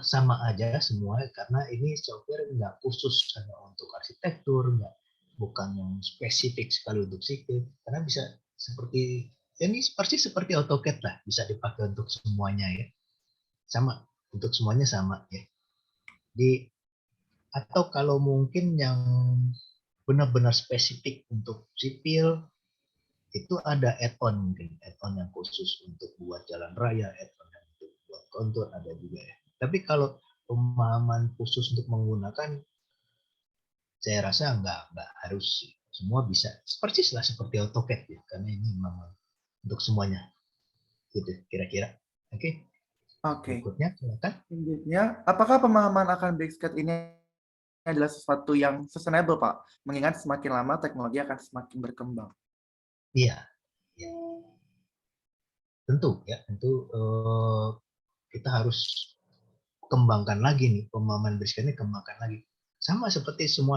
Sama aja semua karena ini software nggak khusus hanya untuk arsitektur, bukan yang spesifik sekali untuk sipil, karena bisa seperti ini persis seperti AutoCAD lah, bisa dipakai untuk semuanya ya, sama untuk semuanya sama ya. Atau kalau mungkin yang benar-benar spesifik untuk sipil, itu ada add-on, mungkin add-on yang khusus untuk buat jalan raya, add-on yang untuk buat kontur ada juga ya. Tapi kalau pemahaman khusus untuk menggunakan, saya rasa nggak harus, semua bisa persis lah seperti AutoCAD ya, karena ini memang untuk semuanya gitu kira-kira. Oke. Berikutnya silakan. Selanjutnya, apakah pemahaman akan Bricscat ini adalah sesuatu yang sustainable, Pak? Mengingat semakin lama teknologi akan semakin berkembang. Iya, ya. Tentu kita harus kembangkan lagi nih pemahaman Brisket ini, kembangkan lagi. Sama seperti semua